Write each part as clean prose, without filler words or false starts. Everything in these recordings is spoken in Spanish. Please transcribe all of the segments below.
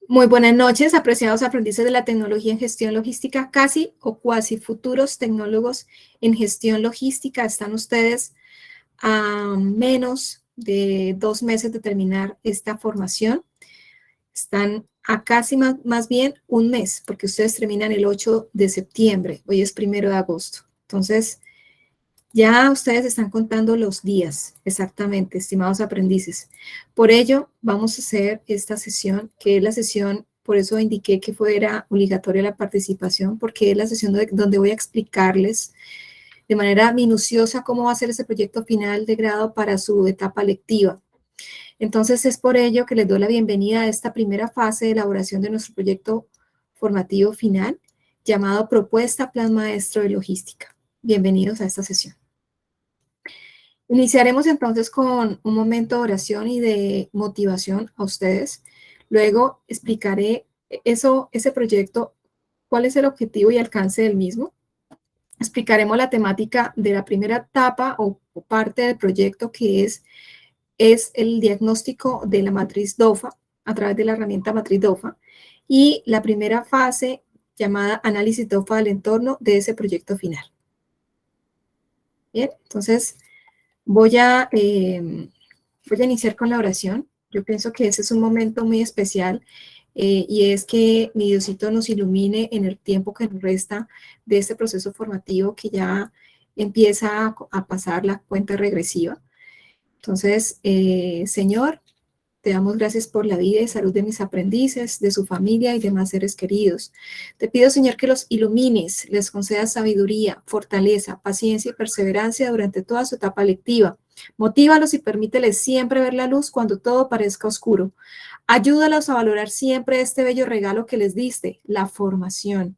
Muy buenas noches, apreciados aprendices de la tecnología en gestión logística, casi o cuasi futuros tecnólogos en gestión logística. Están ustedes a menos de 2 meses de terminar esta formación. Están a casi más bien un mes, porque ustedes terminan el 8 de septiembre. Hoy es 1 de agosto. Entonces, ya ustedes están contando los días, exactamente, estimados aprendices. Por ello, vamos a hacer esta sesión, que es la sesión, por eso indiqué que fuera obligatoria la participación, porque es la sesión donde voy a explicarles de manera minuciosa cómo va a ser ese proyecto final de grado para su etapa lectiva. Entonces, es por ello que les doy la bienvenida a esta primera fase de elaboración de nuestro proyecto formativo final, llamado Propuesta Plan Maestro de Logística. Bienvenidos a esta sesión. Iniciaremos entonces con un momento de oración y de motivación a ustedes. Luego explicaré ese proyecto, cuál es el objetivo y alcance del mismo. Explicaremos la temática de la primera etapa o parte del proyecto, que es el diagnóstico de la matriz DOFA a través de la herramienta matriz DOFA, y la primera fase llamada análisis DOFA del entorno de ese proyecto final. Bien, entonces voy a iniciar con la oración. Yo pienso que ese es un momento muy especial y es que mi Diosito nos ilumine en el tiempo que nos resta de este proceso formativo que ya empieza a pasar la cuenta regresiva. Entonces, Señor, te damos gracias por la vida y salud de mis aprendices, de su familia y demás seres queridos. Te pido, Señor, que los ilumines, les concedas sabiduría, fortaleza, paciencia y perseverancia durante toda su etapa lectiva. Motívalos y permíteles siempre ver la luz cuando todo parezca oscuro. Ayúdalos a valorar siempre este bello regalo que les diste, la formación.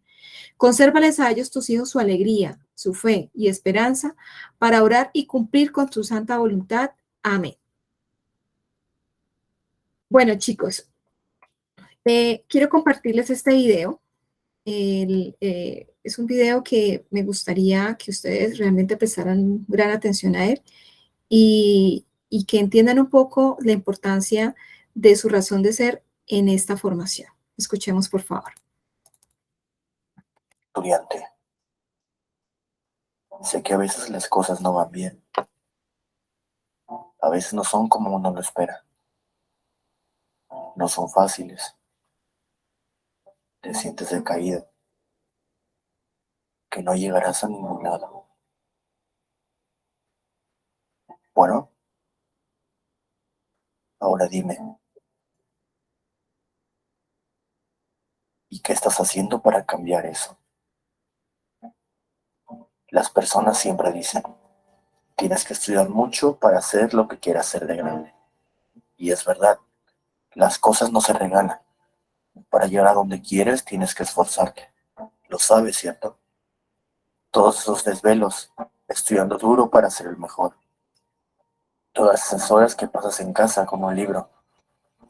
Consérvales a ellos, tus hijos, su alegría, su fe y esperanza para orar y cumplir con tu santa voluntad. Amén. Bueno, chicos, quiero compartirles este video. Es un video que me gustaría que ustedes realmente prestaran gran atención a él y que entiendan un poco la importancia de su razón de ser en esta formación. Escuchemos, por favor. Estudiante, sé que a veces las cosas no van bien. A veces no son como uno lo espera. No son fáciles. Te sientes decaído, que no llegarás a ningún lado. Bueno, ahora dime, ¿y qué estás haciendo para cambiar eso? Las personas siempre dicen, tienes que estudiar mucho para hacer lo que quieras hacer de grande. Y es verdad, las cosas no se regalan. Para llegar a donde quieres tienes que esforzarte. Lo sabes, ¿cierto? Todos esos desvelos, estudiando duro para ser el mejor. Todas esas horas que pasas en casa con un libro,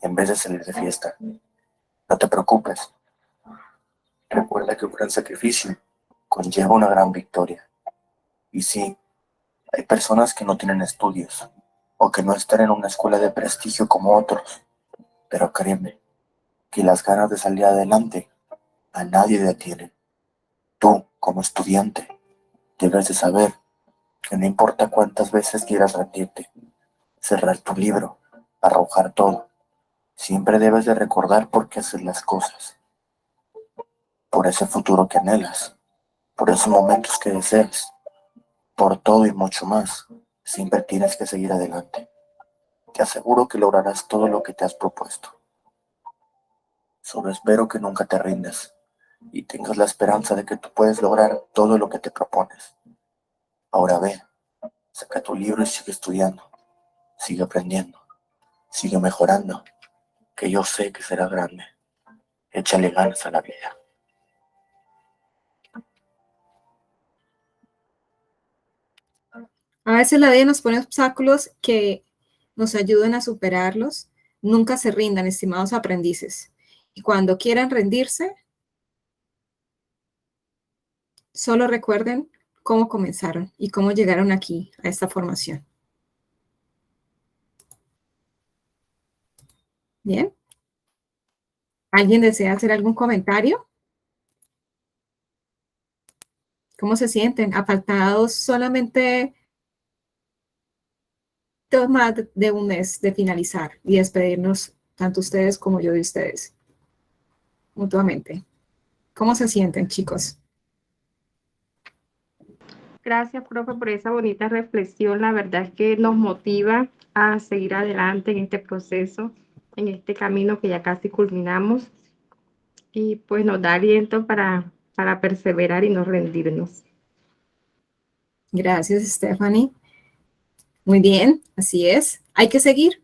en vez de salir de fiesta. No te preocupes. Recuerda que un gran sacrificio conlleva una gran victoria. Y sí, hay personas que no tienen estudios, o que no están en una escuela de prestigio como otros. Pero créeme, que las ganas de salir adelante a nadie detienen. Tú, como estudiante, debes de saber que no importa cuántas veces quieras rendirte, cerrar tu libro, arrojar todo, siempre debes de recordar por qué haces las cosas, por ese futuro que anhelas, por esos momentos que deseas, por todo y mucho más. Siempre tienes que seguir adelante. Te aseguro que lograrás todo lo que te has propuesto. Solo espero que nunca te rindas y tengas la esperanza de que tú puedes lograr todo lo que te propones. Ahora ve, saca tu libro y sigue estudiando, sigue aprendiendo, sigue mejorando, que yo sé que serás grande. Échale ganas a la vida. A veces la vida nos pone obstáculos que nos ayudan a superarlos. Nunca se rindan, estimados aprendices. Y cuando quieran rendirse, solo recuerden cómo comenzaron y cómo llegaron aquí, a esta formación. Bien. ¿Alguien desea hacer algún comentario? ¿Cómo se sienten? Apartados solamente más de un mes de finalizar y despedirnos, tanto ustedes como yo de ustedes, mutuamente. ¿Cómo se sienten, chicos? Gracias, profe, por esa bonita reflexión. La verdad es que nos motiva a seguir adelante en este proceso, en este camino que ya casi culminamos y pues nos da aliento para perseverar y no rendirnos. Gracias, Stephanie. Muy bien, así es. Hay que seguir.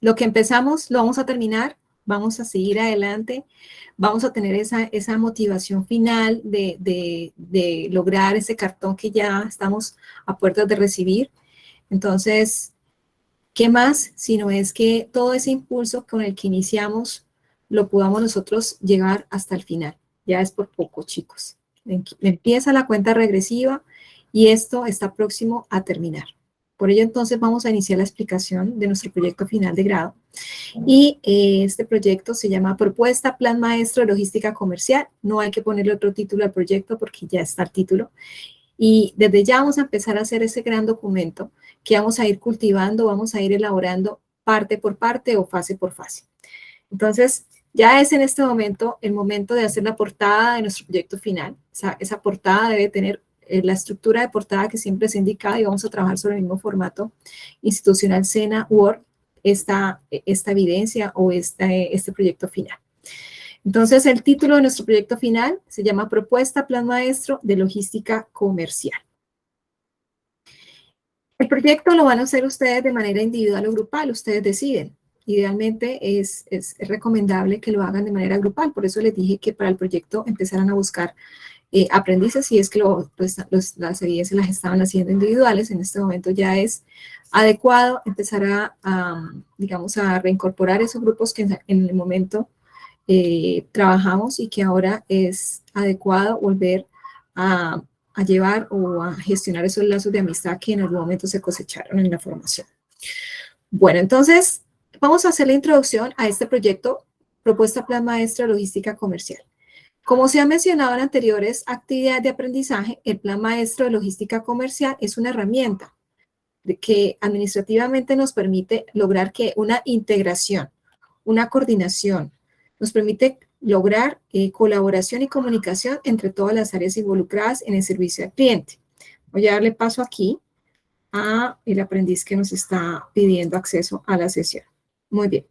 Lo que empezamos lo vamos a terminar, vamos a seguir adelante, vamos a tener esa motivación final de lograr ese cartón que ya estamos a puertas de recibir. Entonces, ¿qué más? Sino es que todo ese impulso con el que iniciamos lo podamos nosotros llegar hasta el final. Ya es por poco, chicos. Empieza la cuenta regresiva y esto está próximo a terminar. Por ello, entonces, vamos a iniciar la explicación de nuestro proyecto final de grado. Y este proyecto se llama Propuesta Plan Maestro de Logística Comercial. No hay que ponerle otro título al proyecto porque ya está el título. Y desde ya vamos a empezar a hacer ese gran documento que vamos a ir cultivando, vamos a ir elaborando parte por parte o fase por fase. Entonces, ya es en este momento el momento de hacer la portada de nuestro proyecto final. Esa portada debe tener la estructura de portada que siempre se indica y vamos a trabajar sobre el mismo formato institucional SENA Word, esta evidencia o este proyecto final. Entonces, el título de nuestro proyecto final se llama Propuesta Plan Maestro de Logística Comercial. El proyecto lo van a hacer ustedes de manera individual o grupal, ustedes deciden. Idealmente es recomendable que lo hagan de manera grupal, por eso les dije que para el proyecto empezaran a buscar aprendices, si es que las evidencias las estaban haciendo individuales. En este momento ya es adecuado empezar digamos, a reincorporar esos grupos que en el momento trabajamos y que ahora es adecuado volver a llevar o a gestionar esos lazos de amistad que en algún momento se cosecharon en la formación. Bueno, entonces vamos a hacer la introducción a este proyecto, Propuesta Plan Maestro de Logística Comercial. Como se ha mencionado en anteriores actividades de aprendizaje, el Plan Maestro de Logística Comercial es una herramienta que administrativamente nos permite lograr que una integración, una coordinación, nos permite lograr colaboración y comunicación entre todas las áreas involucradas en el servicio al cliente. Voy a darle paso aquí a el aprendiz que nos está pidiendo acceso a la sesión. Muy bien.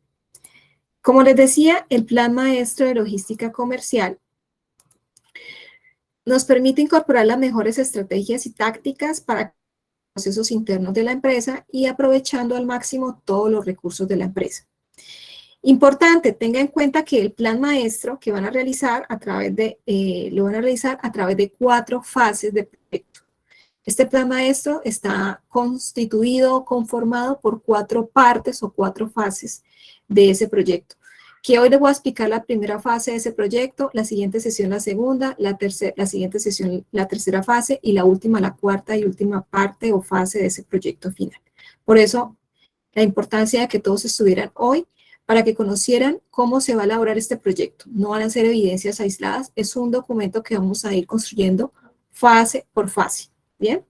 Como les decía, el Plan Maestro de Logística Comercial nos permite incorporar las mejores estrategias y tácticas para procesos internos de la empresa y aprovechando al máximo todos los recursos de la empresa. Importante, tenga en cuenta que el plan maestro que van a realizar lo van a realizar a través de 4 fases de proyecto. Este plan maestro está constituido, conformado por 4 partes o 4 fases de ese proyecto, que hoy les voy a explicar la primera fase de ese proyecto, la siguiente sesión la segunda, la siguiente sesión la tercera fase y la última, la cuarta y última parte o fase de ese proyecto final. Por eso, la importancia de que todos estuvieran hoy para que conocieran cómo se va a elaborar este proyecto. No van a ser evidencias aisladas, es un documento que vamos a ir construyendo fase por fase. Bien.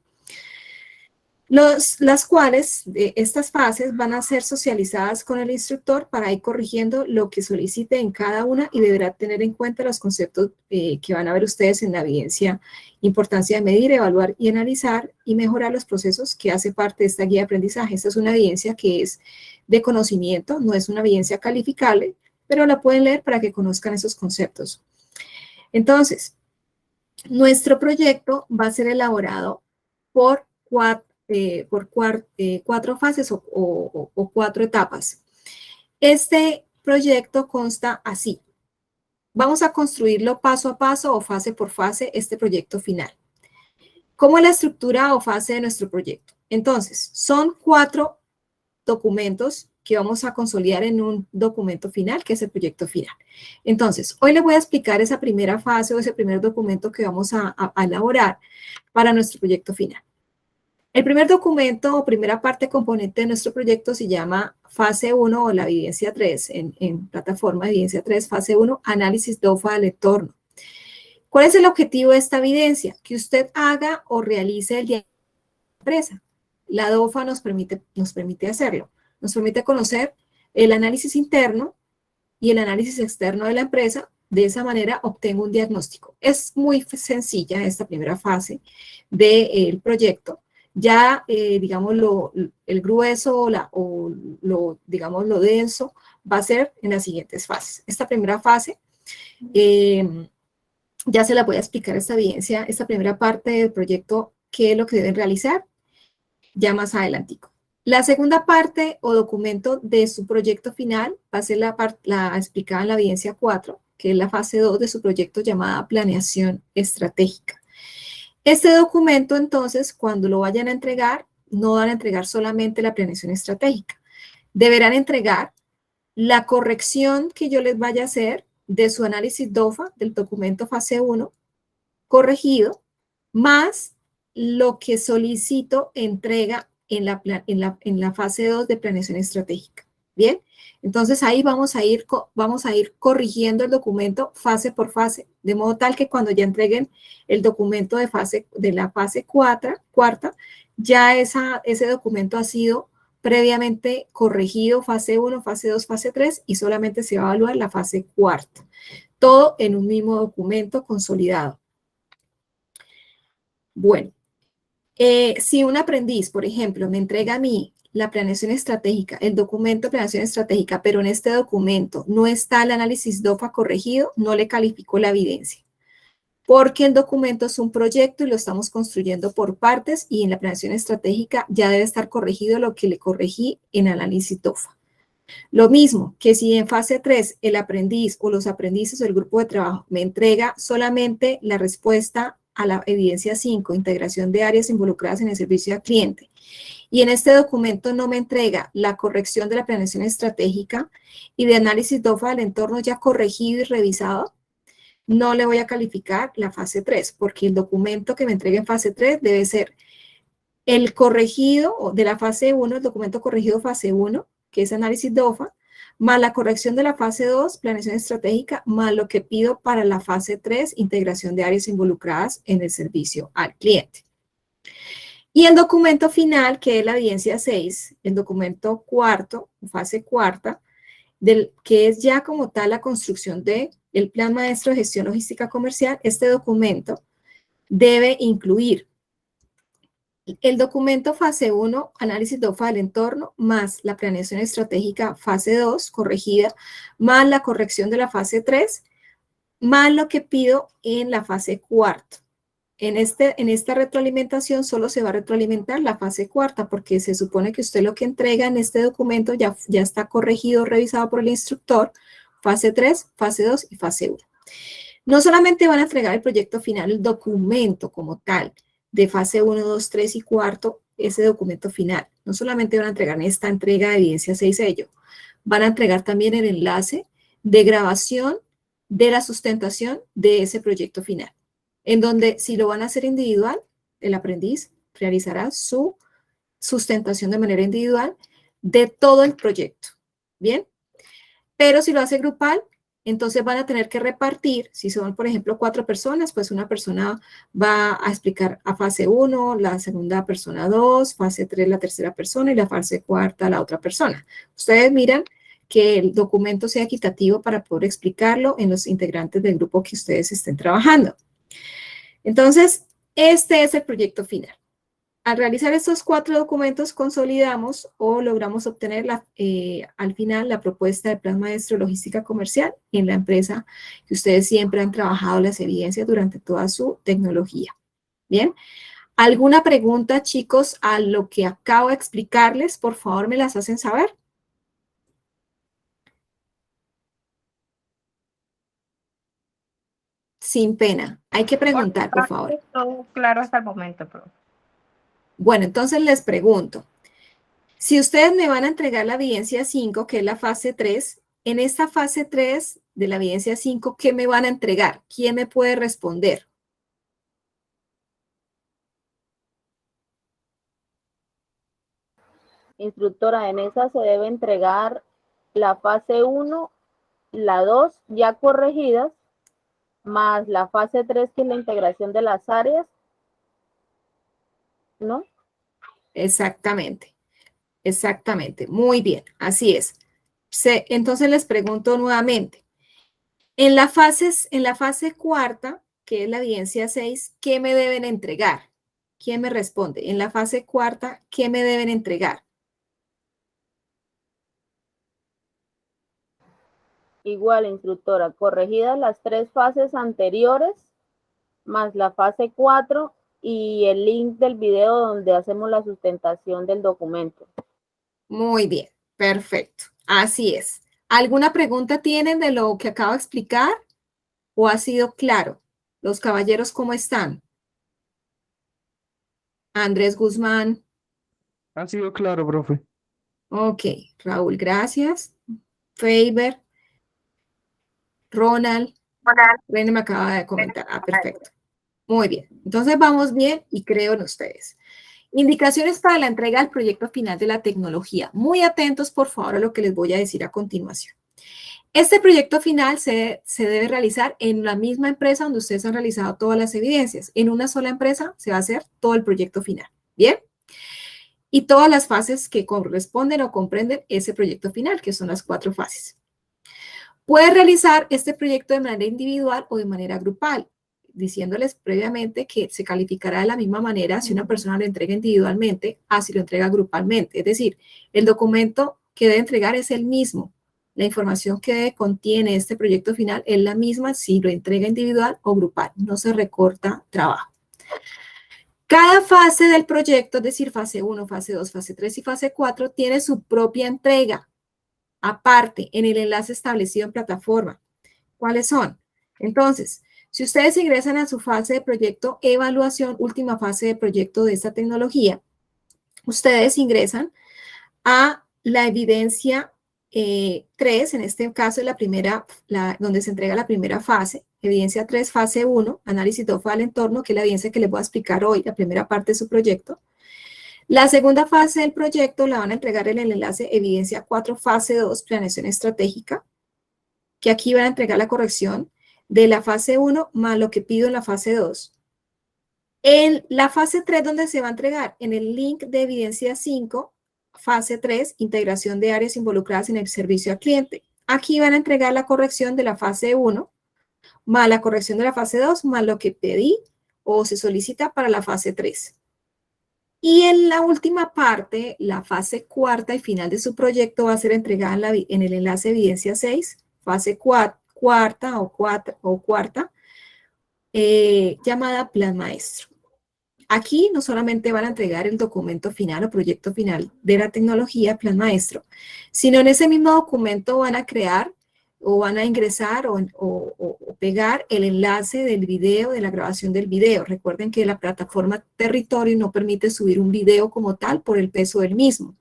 Las cuales de estas fases van a ser socializadas con el instructor para ir corrigiendo lo que solicite en cada una y deberá tener en cuenta los conceptos que van a ver ustedes en la evidencia, importancia de medir, evaluar y analizar y mejorar los procesos que hace parte de esta guía de aprendizaje. Esta es una evidencia que es de conocimiento, no es una evidencia calificable, pero la pueden leer para que conozcan esos conceptos. Entonces, nuestro proyecto va a ser elaborado por 4 fases o 4 etapas. Este proyecto consta así. Vamos a construirlo paso a paso o fase por fase, este proyecto final. ¿Cómo es la estructura o fase de nuestro proyecto? Entonces, son 4 documentos que vamos a consolidar en un documento final, que es el proyecto final. Entonces, hoy les voy a explicar esa primera fase o ese primer documento que vamos a elaborar para nuestro proyecto final. El primer documento o primera parte componente de nuestro proyecto se llama fase 1 o la evidencia 3, en plataforma evidencia 3, fase 1, análisis DOFA del entorno. ¿Cuál es el objetivo de esta evidencia? Que usted haga o realice el diagnóstico de la empresa. La DOFA nos permite hacerlo. Nos permite conocer el análisis interno y el análisis externo de la empresa. De esa manera obtengo un diagnóstico. Es muy sencilla esta primera fase del proyecto. Ya, digamos, el grueso digamos, lo denso va a ser en las siguientes fases. Esta primera fase, ya se la voy a explicar esta evidencia, esta primera parte del proyecto, qué es lo que deben realizar, ya más adelantico. La segunda parte o documento de su proyecto final va a ser la explicada en la evidencia 4, que es la fase 2 de su proyecto llamada planeación estratégica. Este documento, entonces, cuando lo vayan a entregar, no van a entregar solamente la planeación estratégica. Deberán entregar la corrección que yo les vaya a hacer de su análisis DOFA, del documento fase 1, corregido, más lo que solicito entrega en la fase 2 de planeación estratégica. ¿Bien? Entonces ahí vamos a ir corrigiendo el documento fase por fase, de modo tal que cuando ya entreguen el documento de la fase cuarta, ya ese documento ha sido previamente corregido, fase 1, fase 2, fase 3, y solamente se va a evaluar la fase cuarta. Todo en un mismo documento consolidado. Bueno, si un aprendiz, por ejemplo, me entrega a mí la planeación estratégica, el documento de planeación estratégica, pero en este documento no está el análisis DOFA corregido, no le califico la evidencia. Porque el documento es un proyecto y lo estamos construyendo por partes y en la planeación estratégica ya debe estar corregido lo que le corregí en análisis DOFA. Lo mismo que si en fase 3 el aprendiz o los aprendices o el grupo de trabajo me entrega solamente la respuesta a la evidencia 5, integración de áreas involucradas en el servicio al cliente, y en este documento no me entrega la corrección de la planeación estratégica y de análisis DOFA del entorno ya corregido y revisado, no le voy a calificar la fase 3, porque el documento que me entregue en fase 3 debe ser el corregido de la fase 1, el documento corregido fase 1, que es análisis DOFA, más la corrección de la fase 2, planeación estratégica, más lo que pido para la fase 3, integración de áreas involucradas en el servicio al cliente. Y el documento final, que es la evidencia 6, el documento cuarto, fase cuarta, que es ya como tal la construcción del Plan Maestro de Gestión Logística Comercial. Este documento debe incluir el documento fase 1, análisis DOFA del entorno, más la planeación estratégica fase 2, corregida, más la corrección de la fase 3, más lo que pido en la fase cuarta. En esta retroalimentación solo se va a retroalimentar la fase cuarta, porque se supone que usted lo que entrega en este documento ya está corregido, revisado por el instructor, fase 3, fase 2 y fase 1. No solamente van a entregar el proyecto final, el documento como tal, de fase 1, 2, 3 y cuarto, ese documento final. No solamente van a entregar en esta entrega de evidencia 6 sello, van a entregar también el enlace de grabación de la sustentación de ese proyecto final, en donde si lo van a hacer individual, el aprendiz realizará su sustentación de manera individual de todo el proyecto, ¿bien? Pero si lo hace grupal, entonces van a tener que repartir, si son, por ejemplo, 4 personas, pues una persona va a explicar a fase 1, la segunda persona 2, fase 3 la tercera persona y la fase cuarta la otra persona. Ustedes miran que el documento sea equitativo para poder explicarlo en los integrantes del grupo que ustedes estén trabajando. Entonces, este es el proyecto final. Al realizar estos 4 documentos, consolidamos o logramos obtener al final la propuesta del Plan Maestro de Logística Comercial en la empresa que ustedes siempre han trabajado las evidencias durante toda su tecnología. Bien, ¿alguna pregunta, chicos, a lo que acabo de explicarles? Por favor, me las hacen saber. Sin pena. Hay que preguntar, por favor. Todo claro hasta el momento, profe. Bueno, entonces les pregunto. Si ustedes me van a entregar la evidencia 5, que es la fase 3, en esta fase 3 de la evidencia 5, ¿qué me van a entregar? ¿Quién me puede responder? Instructora, en esa se debe entregar la fase 1, la 2 ya corregidas, más la fase 3, que es la integración de las áreas, ¿no? Exactamente, exactamente. Muy bien, así es. Entonces les pregunto nuevamente, en la fase cuarta, que es la evidencia 6, ¿qué me deben entregar? ¿Quién me responde? En la fase cuarta, ¿qué me deben entregar? Igual, instructora, corregidas las 3 fases anteriores, más la fase 4 y el link del video donde hacemos la sustentación del documento. Muy bien, perfecto. Así es. ¿Alguna pregunta tienen de lo que acabo de explicar? ¿O ha sido claro? Los caballeros, ¿cómo están? Andrés Guzmán. Ha sido claro, profe. Ok, Raúl, gracias. Faber, Ronald. René me acaba de comentar. Ah, perfecto. Muy bien. Entonces vamos bien y creo en ustedes. Indicaciones para la entrega del proyecto final de la tecnología. Muy atentos, por favor, a lo que les voy a decir a continuación. Este proyecto final se debe realizar en la misma empresa donde ustedes han realizado todas las evidencias. En una sola empresa se va a hacer todo el proyecto final. ¿Bien? Y todas las fases que corresponden o comprenden ese proyecto final, que son las 4 fases. Puede realizar este proyecto de manera individual o de manera grupal, diciéndoles previamente que se calificará de la misma manera si una persona lo entrega individualmente a si lo entrega grupalmente. Es decir, el documento que debe entregar es el mismo. La información que contiene este proyecto final es la misma si lo entrega individual o grupal. No se recorta trabajo. Cada fase del proyecto, es decir, fase 1, fase 2, fase 3 y fase 4, tiene su propia entrega aparte en el enlace establecido en plataforma. ¿Cuáles son? Entonces, si ustedes ingresan a su fase de proyecto evaluación, última fase de proyecto de esta tecnología, ustedes ingresan a la evidencia 3, en este caso es la primera, donde se entrega la primera fase, evidencia 3, fase 1, análisis DOFA del entorno, que es la evidencia que les voy a explicar hoy, la primera parte de su proyecto. La segunda fase del proyecto la van a entregar en el enlace evidencia 4, fase 2, planeación estratégica, que aquí van a entregar la corrección de la fase 1 más lo que pido en la fase 2. En la fase 3, donde se va a entregar en el link de evidencia 5, fase 3, integración de áreas involucradas en el servicio al cliente. Aquí van a entregar la corrección de la fase 1 más la corrección de la fase 2 más lo que pedí o se solicita para la fase 3. Y en la última parte, la fase cuarta y final de su proyecto va a ser entregada en el enlace evidencia 6, fase cuarta, llamada Plan Maestro. Aquí no solamente van a entregar el documento final o proyecto final de la tecnología Plan Maestro, sino en ese mismo documento van a crear o van a ingresar o pegar el enlace del video, de la grabación del video. Recuerden que la plataforma Territorio no permite subir un video como tal por el peso del mismo.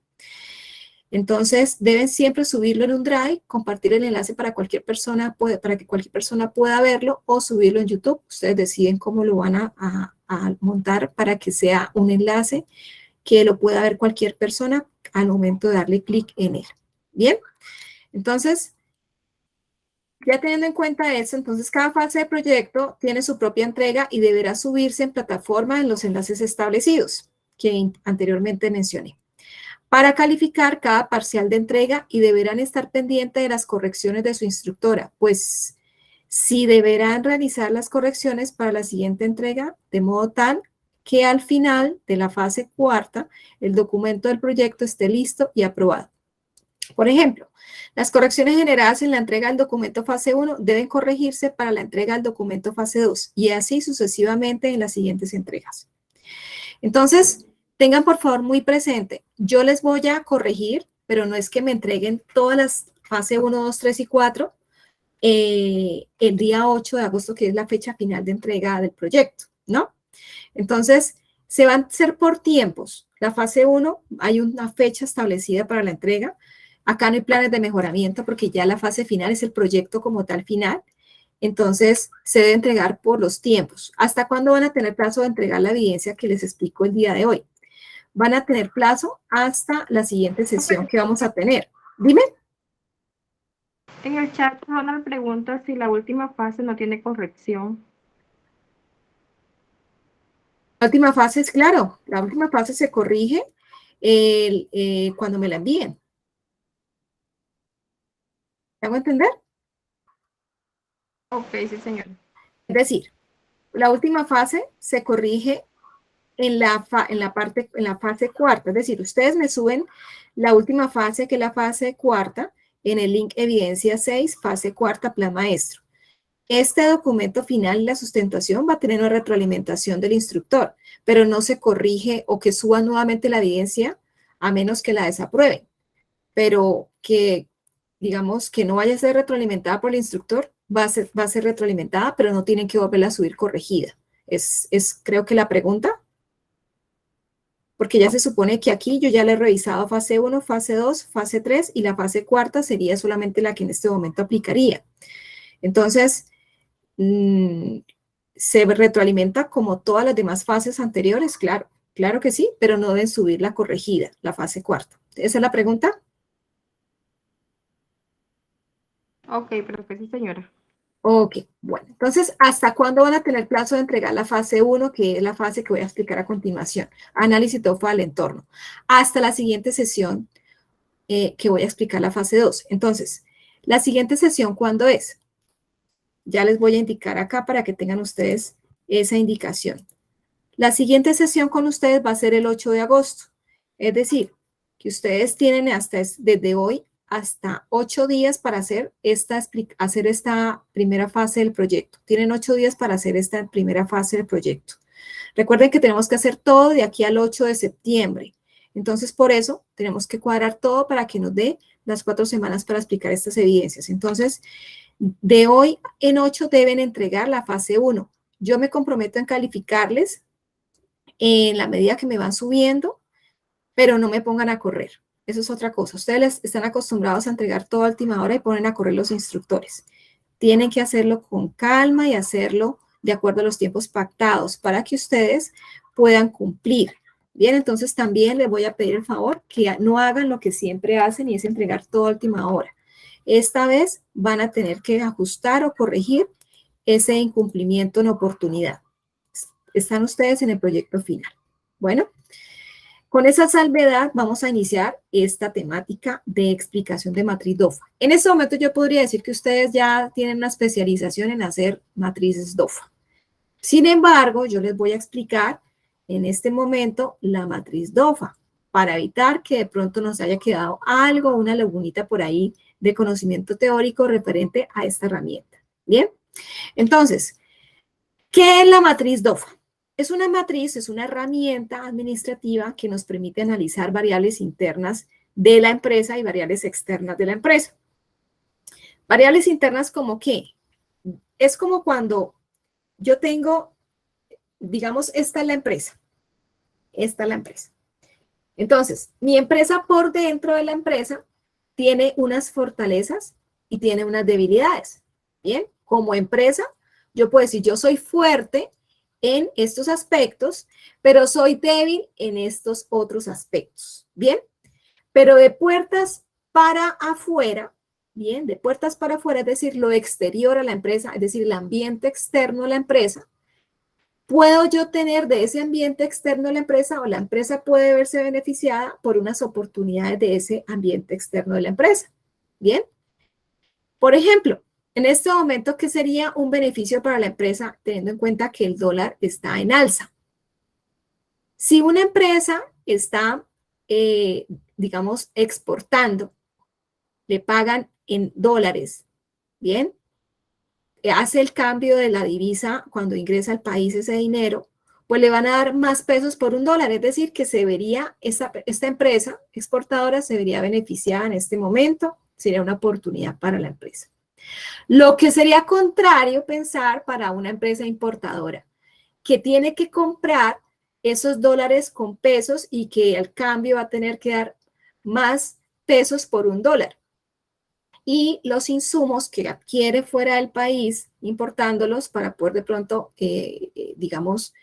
Entonces, deben siempre subirlo en un Drive, compartir el enlace para cualquier persona, para que cualquier persona pueda verlo o subirlo en YouTube. Ustedes deciden cómo lo van a montar para que sea un enlace que lo pueda ver cualquier persona al momento de darle clic en él. ¿Bien? Entonces, ya teniendo en cuenta eso, entonces cada fase de proyecto tiene su propia entrega y deberá subirse en plataforma en los enlaces establecidos que anteriormente mencioné. Para calificar cada parcial de entrega y deberán estar pendientes de las correcciones de su instructora, pues sí deberán realizar las correcciones para la siguiente entrega de modo tal que al final de la fase cuarta el documento del proyecto esté listo y aprobado. Por ejemplo, las correcciones generadas en la entrega del documento fase 1 deben corregirse para la entrega del documento fase 2 y así sucesivamente en las siguientes entregas. Entonces, tengan por favor muy presente, yo les voy a corregir, pero no es que me entreguen todas las fase 1, 2, 3 y 4 el día 8 de agosto, que es la fecha final de entrega del proyecto, ¿no? Entonces, se van a hacer por tiempos. La fase 1, hay una fecha establecida para la entrega. Acá no hay planes de mejoramiento porque ya la fase final es el proyecto como tal final. Entonces, se debe entregar por los tiempos. ¿Hasta cuándo van a tener plazo de entregar la evidencia que les explico el día de hoy? van a tener plazo hasta la siguiente sesión que vamos a tener. Dime. En el chat Ronald pregunta si la última fase no tiene corrección. La última fase es, claro, la última fase se corrige cuando me la envíen. ¿Me hago entender? Ok, sí, señora. Es decir, la última fase se corrige en la fase cuarta. Es decir, ustedes me suben la última fase, que es la fase cuarta, en el link Evidencia 6, fase cuarta, Plan Maestro. Este documento final y la sustentación va a tener una retroalimentación del instructor, pero no se corrige o que suba nuevamente la evidencia a menos que la desaprueben. Pero que, digamos, que no vaya a ser retroalimentada por el instructor, va a ser retroalimentada, pero no tienen que volverla a subir corregida. Es creo que la pregunta. Porque ya se supone que aquí yo ya le he revisado fase 1, fase 2, fase 3 y la fase cuarta sería solamente la que en este momento aplicaría. Entonces, ¿se retroalimenta como todas las demás fases anteriores? Claro, claro que sí, pero no deben subir la corregida, la fase cuarta. ¿Esa es la pregunta? Ok, profe, sí, señora. Ok, bueno, entonces, ¿hasta cuándo van a tener plazo de entregar la fase 1, que es la fase que voy a explicar a continuación? Análisis TOEFL del entorno. Hasta la siguiente sesión que voy a explicar la fase 2. Entonces, la siguiente sesión, ¿cuándo es? Ya les voy a indicar acá para que tengan ustedes esa indicación. La siguiente sesión con ustedes va a ser el 8 de agosto. Es decir, que ustedes tienen desde hoy hasta 8 días para hacer esta primera fase del proyecto. Tienen 8 días para hacer esta primera fase del proyecto. Recuerden que tenemos que hacer todo de aquí al 8 de septiembre. Entonces, por eso, tenemos que cuadrar todo para que nos dé las 4 semanas para explicar estas evidencias. Entonces, de hoy en 8 deben entregar la fase 1. Yo me comprometo en calificarles en la medida que me van subiendo, pero no me pongan a correr. Eso es otra cosa. Ustedes están acostumbrados a entregar todo a última hora y ponen a correr los instructores. Tienen que hacerlo con calma y hacerlo de acuerdo a los tiempos pactados para que ustedes puedan cumplir. Bien, entonces también les voy a pedir el favor que no hagan lo que siempre hacen y es entregar todo a última hora. Esta vez van a tener que ajustar o corregir ese incumplimiento en oportunidad. Están ustedes en el proyecto final. Bueno, con esa salvedad vamos a iniciar esta temática de explicación de matriz DOFA. En este momento yo podría decir que ustedes ya tienen una especialización en hacer matrices DOFA. Sin embargo, yo les voy a explicar en este momento la matriz DOFA para evitar que de pronto nos haya quedado algo, una lagunita por ahí de conocimiento teórico referente a esta herramienta. Bien, entonces, ¿qué es la matriz DOFA? Es una matriz, es una herramienta administrativa que nos permite analizar variables internas de la empresa y variables externas de la empresa. Variables internas como qué? Es como cuando yo tengo, digamos, esta es la empresa. Esta es la empresa. Entonces, mi empresa por dentro de la empresa tiene unas fortalezas y tiene unas debilidades. Bien, como empresa, yo puedo decir, yo soy fuerte en estos aspectos, pero soy débil en estos otros aspectos. Bien, pero de puertas para afuera, bien, de puertas para afuera, es decir, lo exterior a la empresa, es decir, el ambiente externo a la empresa, puedo yo tener de ese ambiente externo a la empresa o la empresa puede verse beneficiada por unas oportunidades de ese ambiente externo de la empresa. Bien, por ejemplo, en este momento, ¿qué sería un beneficio para la empresa teniendo en cuenta que el dólar está en alza? Si una empresa está, digamos, exportando, le pagan en dólares, ¿bien? Hace el cambio de la divisa cuando ingresa al país ese dinero, pues le van a dar más pesos por $1. Es decir, que se vería, esta empresa exportadora se vería beneficiada en este momento, sería una oportunidad para la empresa. Lo que sería contrario pensar para una empresa importadora, que tiene que comprar esos dólares con pesos y que al cambio va a tener que dar más pesos por $1. Y los insumos que adquiere fuera del país, importándolos para poder de pronto, digamos,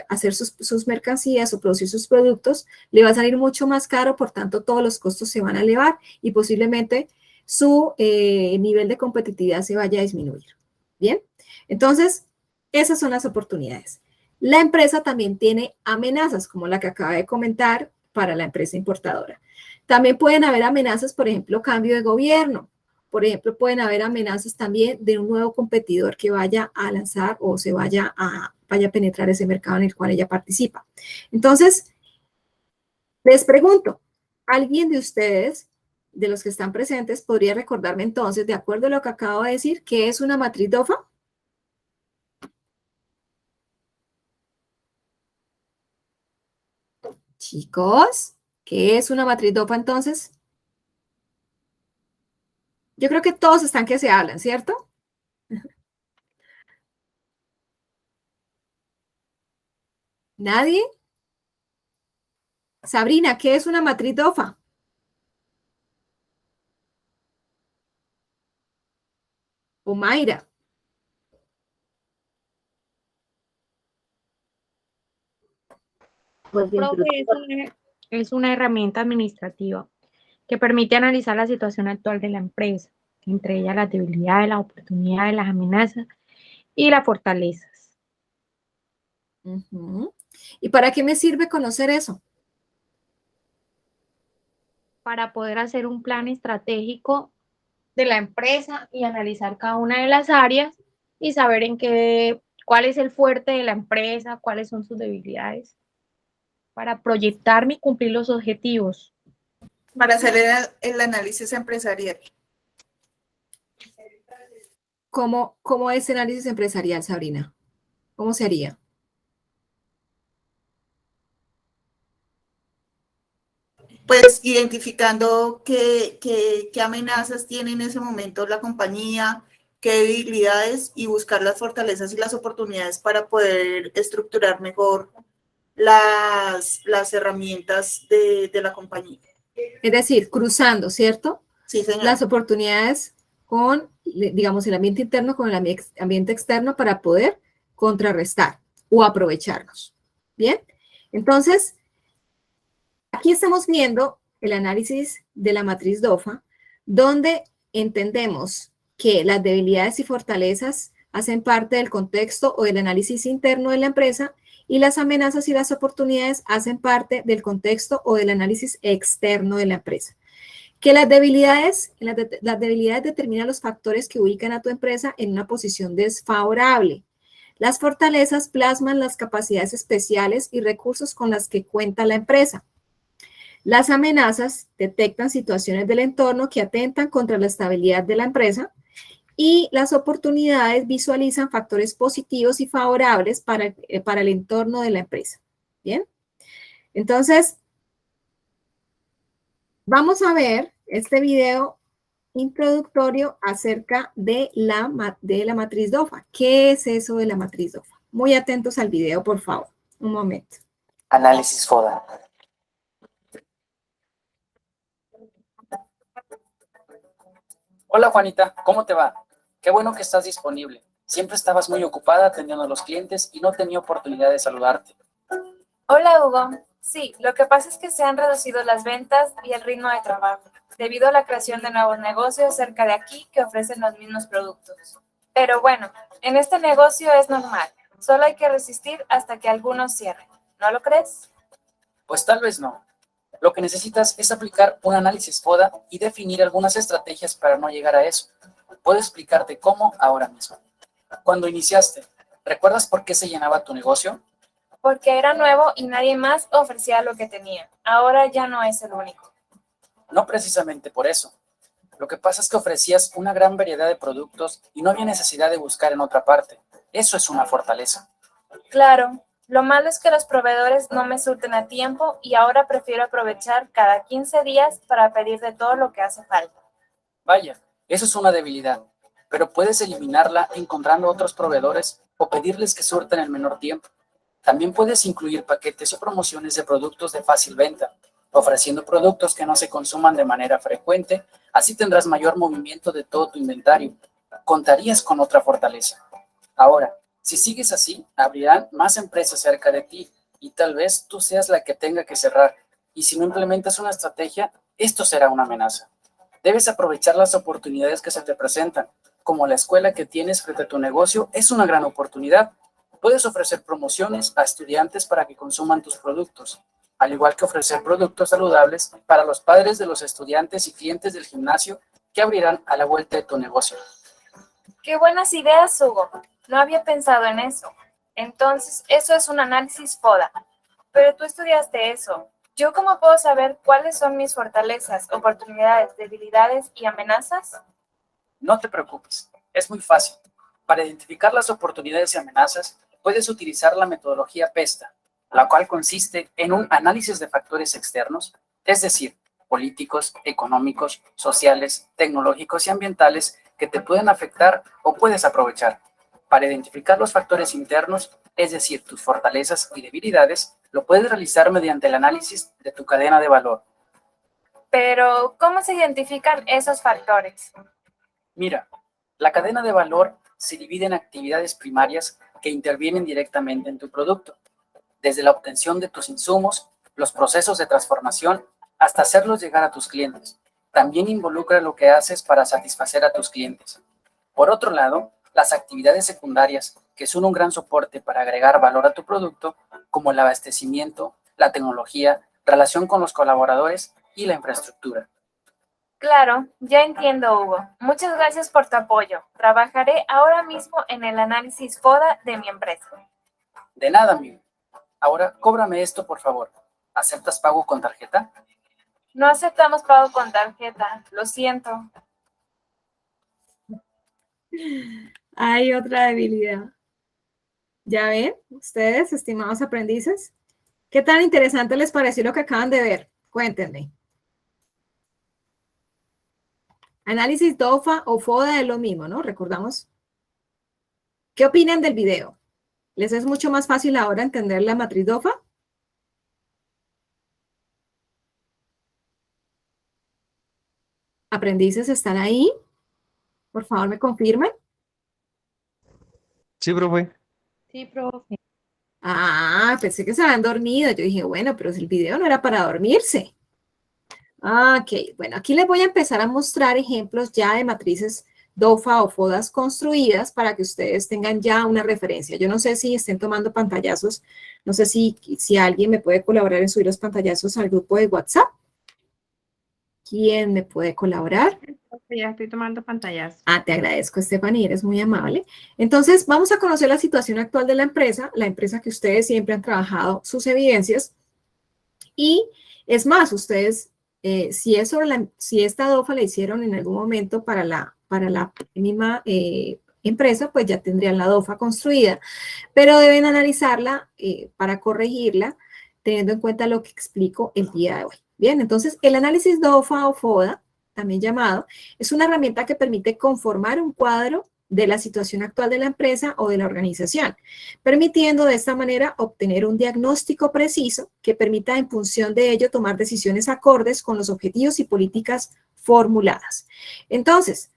hacer sus mercancías o producir sus productos, le va a salir mucho más caro, por tanto todos los costos se van a elevar y posiblemente su nivel de competitividad se vaya a disminuir. ¿Bien? Entonces, esas son las oportunidades. La empresa también tiene amenazas, como la que acaba de comentar para la empresa importadora. También pueden haber amenazas, por ejemplo, cambio de gobierno. Por ejemplo, pueden haber amenazas también de un nuevo competidor que vaya a lanzar o se vaya a penetrar ese mercado en el cual ella participa. Entonces, les pregunto, ¿alguien de ustedes, de los que están presentes, podría recordarme entonces, de acuerdo a lo que acabo de decir, qué es una matriz DOFA? Chicos, ¿qué es una matriz DOFA entonces? Yo creo que todos están que se hablan, ¿cierto? ¿Nadie? Sabrina, ¿qué es una matriz DOFA? O Mayra. Pues Profe, es una herramienta administrativa que permite analizar la situación actual de la empresa, entre ellas las debilidades, las oportunidades, las amenazas y las fortalezas. Ujú. ¿Y para qué me sirve conocer eso? Para poder hacer un plan estratégico de la empresa y analizar cada una de las áreas y saber cuál es el fuerte de la empresa, cuáles son sus debilidades, para proyectarme y cumplir los objetivos. Para hacer el análisis empresarial. ¿Cómo es el análisis empresarial, Sabrina? ¿Cómo se haría? Pues identificando qué amenazas tiene en ese momento la compañía, qué debilidades y buscar las fortalezas y las oportunidades para poder estructurar mejor las herramientas de la compañía. Es decir, cruzando, ¿cierto? Sí, señor. Las oportunidades con, digamos, el ambiente interno con el ambiente externo para poder contrarrestar o aprovecharnos. ¿Bien? Entonces, aquí estamos viendo el análisis de la matriz DOFA, donde entendemos que las debilidades y fortalezas hacen parte del contexto o del análisis interno de la empresa y las amenazas y las oportunidades hacen parte del contexto o del análisis externo de la empresa. Que las debilidades determinan los factores que ubican a tu empresa en una posición desfavorable. Las fortalezas plasman las capacidades especiales y recursos con las que cuenta la empresa. Las amenazas detectan situaciones del entorno que atentan contra la estabilidad de la empresa y las oportunidades visualizan factores positivos y favorables para el entorno de la empresa. ¿Bien? Entonces, vamos a ver este video introductorio acerca de la matriz DOFA. ¿Qué es eso de la matriz DOFA? Muy atentos al video, por favor. Un momento. Análisis FODA. Hola Juanita, ¿cómo te va? Qué bueno que estás disponible. Siempre estabas muy ocupada atendiendo a los clientes y no tenía oportunidad de saludarte. Hola Hugo. Sí, lo que pasa es que se han reducido las ventas y el ritmo de trabajo, debido a la creación de nuevos negocios cerca de aquí que ofrecen los mismos productos. Pero bueno, en este negocio es normal, solo hay que resistir hasta que algunos cierren, ¿no lo crees? Pues tal vez no. Lo que necesitas es aplicar un análisis FODA y definir algunas estrategias para no llegar a eso. Puedo explicarte cómo ahora mismo. Cuando iniciaste, ¿recuerdas por qué se llenaba tu negocio? Porque era nuevo y nadie más ofrecía lo que tenía. Ahora ya no es el único. No precisamente por eso. Lo que pasa es que ofrecías una gran variedad de productos y no había necesidad de buscar en otra parte. Eso es una fortaleza. Claro, lo malo es que los proveedores no me surten a tiempo y ahora prefiero aprovechar cada 15 días para pedir de todo lo que hace falta. Vaya, eso es una debilidad, pero puedes eliminarla encontrando otros proveedores o pedirles que surten el menor tiempo. También puedes incluir paquetes o promociones de productos de fácil venta, ofreciendo productos que no se consuman de manera frecuente, así tendrás mayor movimiento de todo tu inventario. Contarías con otra fortaleza. Ahora, Si sigues así, abrirán más empresas cerca de ti y tal vez tú seas la que tenga que cerrar. Y si no implementas una estrategia, esto será una amenaza. Debes aprovechar las oportunidades que se te presentan, como la escuela que tienes frente a tu negocio es una gran oportunidad. Puedes ofrecer promociones a estudiantes para que consuman tus productos, al igual que ofrecer productos saludables para los padres de los estudiantes y clientes del gimnasio que abrirán a la vuelta de tu negocio. Qué buenas ideas, Hugo. No había pensado en eso. Entonces, eso es un análisis FODA. Pero tú estudiaste eso. ¿Yo cómo puedo saber cuáles son mis fortalezas, oportunidades, debilidades y amenazas? No te preocupes, es muy fácil. Para identificar las oportunidades y amenazas, puedes utilizar la metodología PESTA, la cual consiste en un análisis de factores externos, es decir, políticos, económicos, sociales, tecnológicos y ambientales que te pueden afectar o puedes aprovechar. Para identificar los factores internos, es decir, tus fortalezas y debilidades, lo puedes realizar mediante el análisis de tu cadena de valor. Pero, ¿cómo se identifican esos factores? Mira, la cadena de valor se divide en actividades primarias que intervienen directamente en tu producto, desde la obtención de tus insumos, los procesos de transformación, hasta hacerlos llegar a tus clientes. También involucra lo que haces para satisfacer a tus clientes. Por otro lado, las actividades secundarias, que son un gran soporte para agregar valor a tu producto, como el abastecimiento, la tecnología, relación con los colaboradores y la infraestructura. Claro, ya entiendo, Hugo. Muchas gracias por tu apoyo. Trabajaré ahora mismo en el análisis FODA de mi empresa. De nada, amigo. Ahora, cóbrame esto, por favor. ¿Aceptas pago con tarjeta? No aceptamos pago con tarjeta. Lo siento. Hay otra debilidad. ¿Ya ven ustedes, estimados aprendices? ¿Qué tan interesante les pareció lo que acaban de ver? Cuéntenme. Análisis DOFA o FODA es lo mismo, ¿no? Recordamos. ¿Qué opinan del video? ¿Les es mucho más fácil ahora entender la matriz DOFA? ¿Aprendices están ahí? Por favor, me confirmen. Sí, profe. Sí, profe. Ah, pensé que se habían dormido. Yo dije, bueno, pero si el video no era para dormirse. Ok, bueno, aquí les voy a empezar a mostrar ejemplos ya de matrices DOFA o FODAs construidas para que ustedes tengan ya una referencia. Yo no sé si estén tomando pantallazos, no sé si alguien me puede colaborar en subir los pantallazos al grupo de WhatsApp. ¿Quién me puede colaborar? Ya estoy tomando pantallas. Te agradezco, Estefanía, eres muy amable. Entonces, vamos a conocer la situación actual de la empresa que ustedes siempre han trabajado sus evidencias. Y es más, ustedes, si esta DOFA la hicieron en algún momento para la misma empresa, pues ya tendrían la DOFA construida, pero deben analizarla para corregirla, teniendo en cuenta lo que explico el día de hoy. Bien, entonces, el análisis DOFA o FODA, también llamado, es una herramienta que permite conformar un cuadro de la situación actual de la empresa o de la organización, permitiendo de esta manera obtener un diagnóstico preciso que permita en función de ello tomar decisiones acordes con los objetivos y políticas formuladas. Entonces,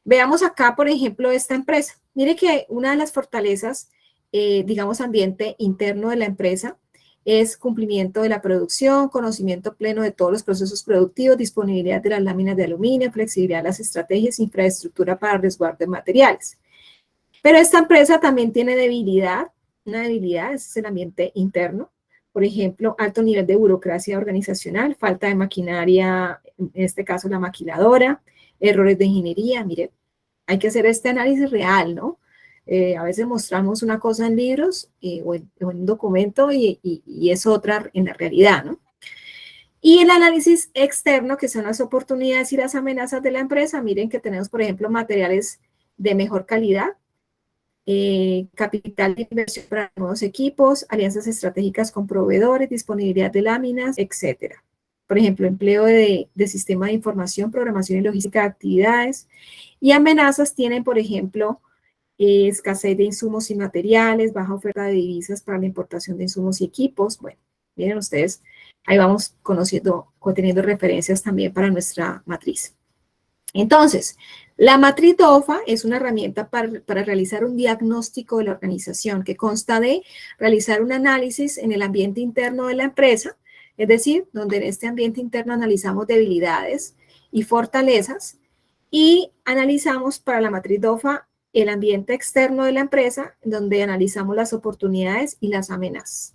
veamos acá, por ejemplo, esta empresa. Mire que una de las fortalezas, digamos, ambiente interno de la empresa es cumplimiento de la producción, conocimiento pleno de todos los procesos productivos, disponibilidad de las láminas de aluminio, flexibilidad de las estrategias, infraestructura para resguardo de materiales. Pero esta empresa también tiene debilidad, una debilidad, ese es el ambiente interno. Por ejemplo, alto nivel de burocracia organizacional, falta de maquinaria, en este caso la maquiladora, errores de ingeniería. Mire, hay que hacer este análisis real, ¿no? A veces mostramos una cosa en libros o en un documento y es otra en la realidad, ¿no? Y el análisis externo, que son las oportunidades y las amenazas de la empresa, miren que tenemos, por ejemplo, materiales de mejor calidad, capital de inversión para nuevos equipos, alianzas estratégicas con proveedores, disponibilidad de láminas, etcétera. Por ejemplo, empleo de sistema de información, programación y logística de actividades. Y amenazas tienen, por ejemplo, escasez de insumos y materiales, baja oferta de divisas para la importación de insumos y equipos. Bueno, miren ustedes, ahí vamos teniendo referencias también para nuestra matriz. Entonces, la matriz DOFA es una herramienta para realizar un diagnóstico de la organización que consta de realizar un análisis en el ambiente interno de la empresa, es decir, donde en este ambiente interno analizamos debilidades y fortalezas, y analizamos para la matriz DOFA el ambiente externo de la empresa, donde analizamos las oportunidades y las amenazas.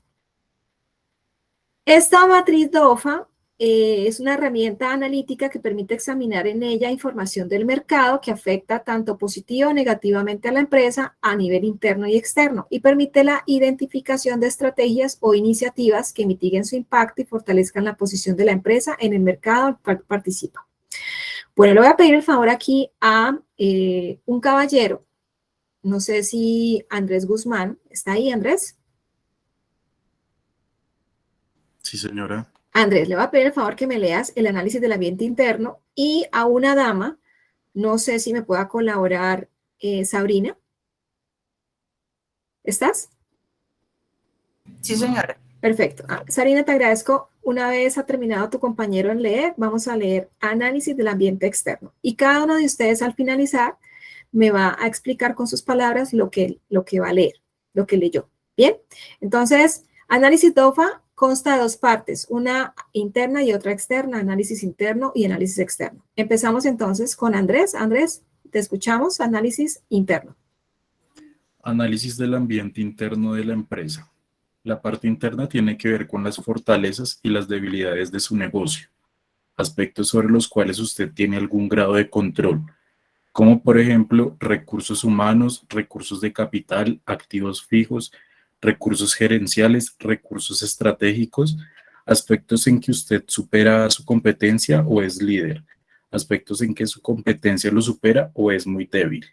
Esta matriz DOFA es una herramienta analítica que permite examinar en ella información del mercado que afecta tanto positivo o negativamente a la empresa a nivel interno y externo y permite la identificación de estrategias o iniciativas que mitiguen su impacto y fortalezcan la posición de la empresa en el mercado al cual participa. Bueno, le voy a pedir el favor aquí a un caballero, no sé si Andrés Guzmán, ¿está ahí, Andrés? Sí, señora. Andrés, le voy a pedir el favor que me leas el análisis del ambiente interno y a una dama, no sé si me pueda colaborar Sabrina. ¿Estás? Sí, señora. Perfecto. Sabrina, te agradezco. Una vez ha terminado tu compañero en leer, vamos a leer análisis del ambiente externo. Y cada uno de ustedes al finalizar me va a explicar con sus palabras lo que va a leer, lo que leyó. ¿Bien? Entonces, análisis DOFA consta de dos partes, una interna y otra externa, análisis interno y análisis externo. Empezamos entonces con Andrés. Andrés, te escuchamos, análisis interno. Análisis del ambiente interno de la empresa. La parte interna tiene que ver con las fortalezas y las debilidades de su negocio, aspectos sobre los cuales usted tiene algún grado de control, como por ejemplo recursos humanos, recursos de capital, activos fijos, recursos gerenciales, recursos estratégicos, aspectos en que usted supera su competencia o es líder, aspectos en que su competencia lo supera o es muy débil.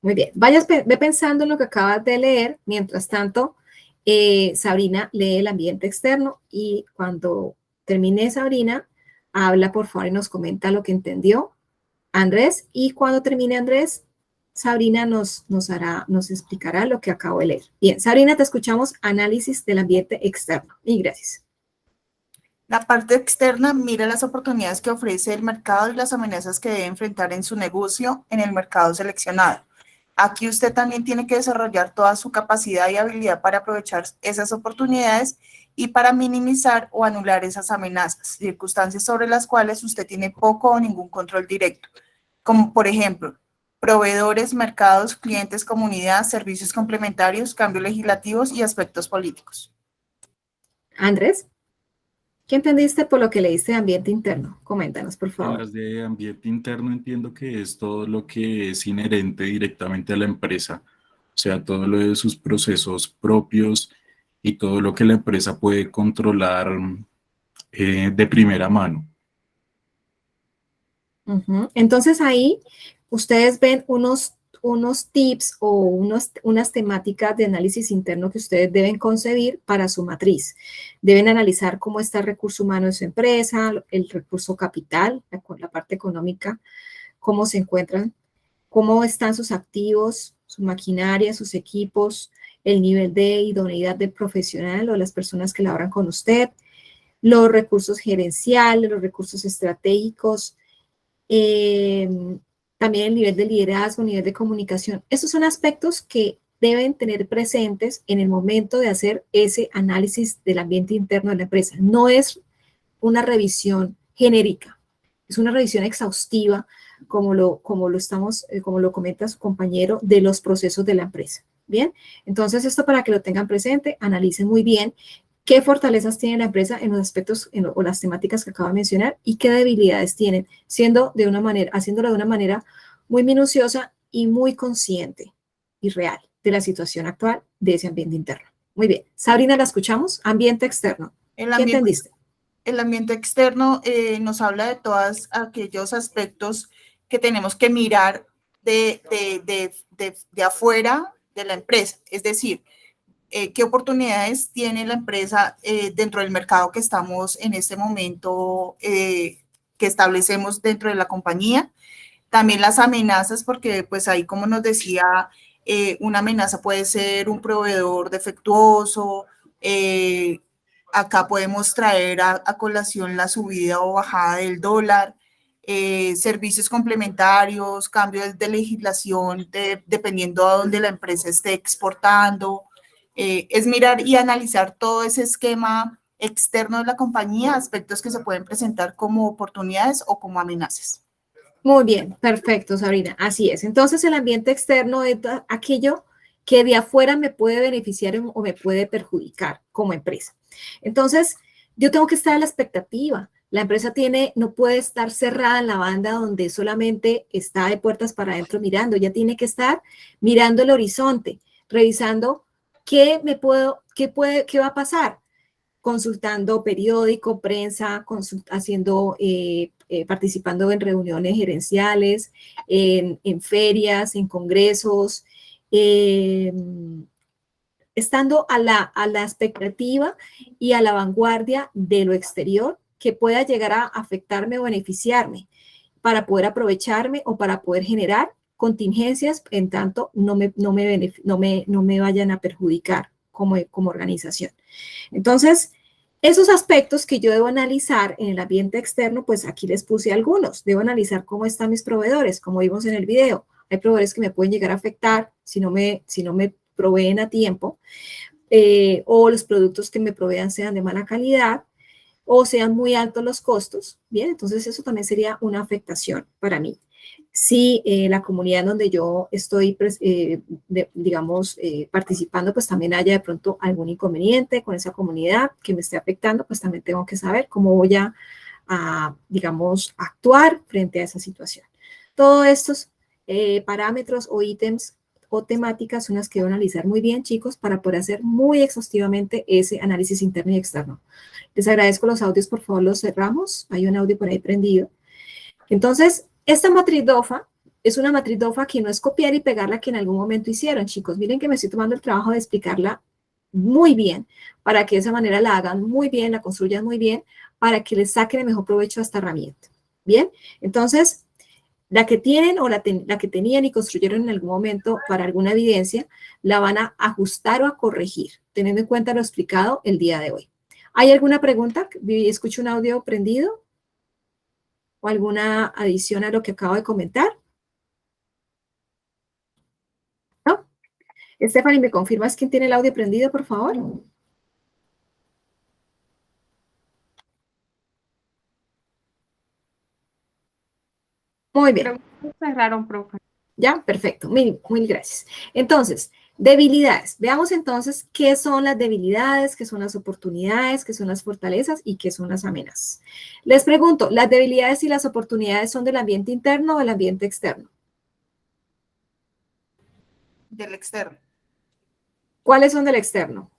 Muy bien, ve pensando en lo que acabas de leer. Mientras tanto, Sabrina lee el ambiente externo y cuando termine Sabrina, habla por favor y nos comenta lo que entendió Andrés, y cuando termine Andrés, Sabrina nos explicará lo que acabo de leer. Bien, Sabrina, te escuchamos, análisis del ambiente externo. Y gracias. La parte externa mira las oportunidades que ofrece el mercado y las amenazas que debe enfrentar en su negocio en el mercado seleccionado. Aquí usted también tiene que desarrollar toda su capacidad y habilidad para aprovechar esas oportunidades y para minimizar o anular esas amenazas, circunstancias sobre las cuales usted tiene poco o ningún control directo, como por ejemplo, proveedores, mercados, clientes, comunidad, servicios complementarios, cambios legislativos y aspectos políticos. Andrés, ¿qué entendiste por lo que leíste de ambiente interno? Coméntanos, por En favor. las de ambiente interno entiendo que es todo lo que es inherente directamente a la empresa, o sea, todo lo de sus procesos propios y todo lo que la empresa puede controlar de primera mano. Entonces ahí ustedes ven unos tips o unas temáticas de análisis interno que ustedes deben concebir para su matriz. Deben analizar cómo está el recurso humano de su empresa, el recurso capital, la parte económica, cómo se encuentran, cómo están sus activos, su maquinaria, sus equipos, el nivel de idoneidad del profesional o las personas que laboran con usted, los recursos gerenciales, los recursos estratégicos, también el nivel de liderazgo, nivel de comunicación. Estos son aspectos que deben tener presentes en el momento de hacer ese análisis del ambiente interno de la empresa. No es una revisión genérica, es una revisión exhaustiva, como lo comenta su compañero, de los procesos de la empresa. Bien, entonces esto para que lo tengan presente, analicen muy bien qué fortalezas tiene la empresa en los aspectos o las temáticas que acabo de mencionar y qué debilidades tienen, haciéndolo de una manera muy minuciosa y muy consciente y real de la situación actual de ese ambiente interno. Muy bien. Sabrina, la escuchamos. Ambiente externo. ¿Qué entendiste? El ambiente externo nos habla de todos aquellos aspectos que tenemos que mirar de afuera de la empresa, es decir, qué oportunidades tiene la empresa dentro del mercado que estamos en este momento, que establecemos dentro de la compañía. También las amenazas, porque pues ahí, como nos decía, una amenaza puede ser un proveedor defectuoso. Acá podemos traer a colación la subida o bajada del dólar. servicios complementarios, cambios de legislación dependiendo a dónde la empresa esté exportando. Es mirar y analizar todo ese esquema externo de la compañía, aspectos que se pueden presentar como oportunidades o como amenazas. Muy bien, perfecto, Sabrina. Así es. Entonces, el ambiente externo es aquello que de afuera me puede beneficiar o me puede perjudicar como empresa. Entonces, yo tengo que estar a la expectativa. La empresa no puede estar cerrada en la banda donde solamente está de puertas para adentro mirando. Ya tiene que estar mirando el horizonte, revisando qué va a pasar, consultando periódico, prensa, participando en reuniones gerenciales, en ferias, en congresos, estando a la expectativa y a la vanguardia de lo exterior que pueda llegar a afectarme o beneficiarme para poder aprovecharme o para poder generar contingencias en tanto no me vayan a perjudicar como organización. Entonces, esos aspectos que yo debo analizar en el ambiente externo, pues aquí les puse algunos. Debo analizar cómo están mis proveedores, como vimos en el video. Hay proveedores que me pueden llegar a afectar si no me proveen a tiempo, o los productos que me provean sean de mala calidad, o sean muy altos los costos. Bien, entonces eso también sería una afectación para mí. Si la comunidad en donde yo estoy, participando, pues también haya de pronto algún inconveniente con esa comunidad que me esté afectando, pues también tengo que saber cómo voy a actuar frente a esa situación. Todos estos parámetros o ítems o temáticas son las que debo analizar muy bien, chicos, para poder hacer muy exhaustivamente ese análisis interno y externo. Les agradezco los audios, por favor, los cerramos. Hay un audio por ahí prendido. Entonces, esta matriz DOFA es una matriz DOFA que no es copiar y pegarla que en algún momento hicieron, chicos. Miren que me estoy tomando el trabajo de explicarla muy bien, para que de esa manera la hagan muy bien, la construyan muy bien, para que les saquen el mejor provecho a esta herramienta. Bien, entonces, la que tienen o la que tenían y construyeron en algún momento para alguna evidencia, la van a ajustar o a corregir, teniendo en cuenta lo explicado el día de hoy. ¿Hay alguna pregunta? ¿Escucho un audio prendido? ¿O alguna adición a lo que acabo de comentar? ¿No? Stephanie, ¿me confirmas quién tiene el audio prendido, por favor? Muy bien. Creo que cerraron, profe. ¿Ya? Perfecto. Muy gracias. Entonces, debilidades. Veamos entonces qué son las debilidades, qué son las oportunidades, qué son las fortalezas y qué son las amenazas. Les pregunto, ¿las debilidades y las oportunidades son del ambiente interno o del ambiente externo? Del externo. ¿Cuáles son del externo?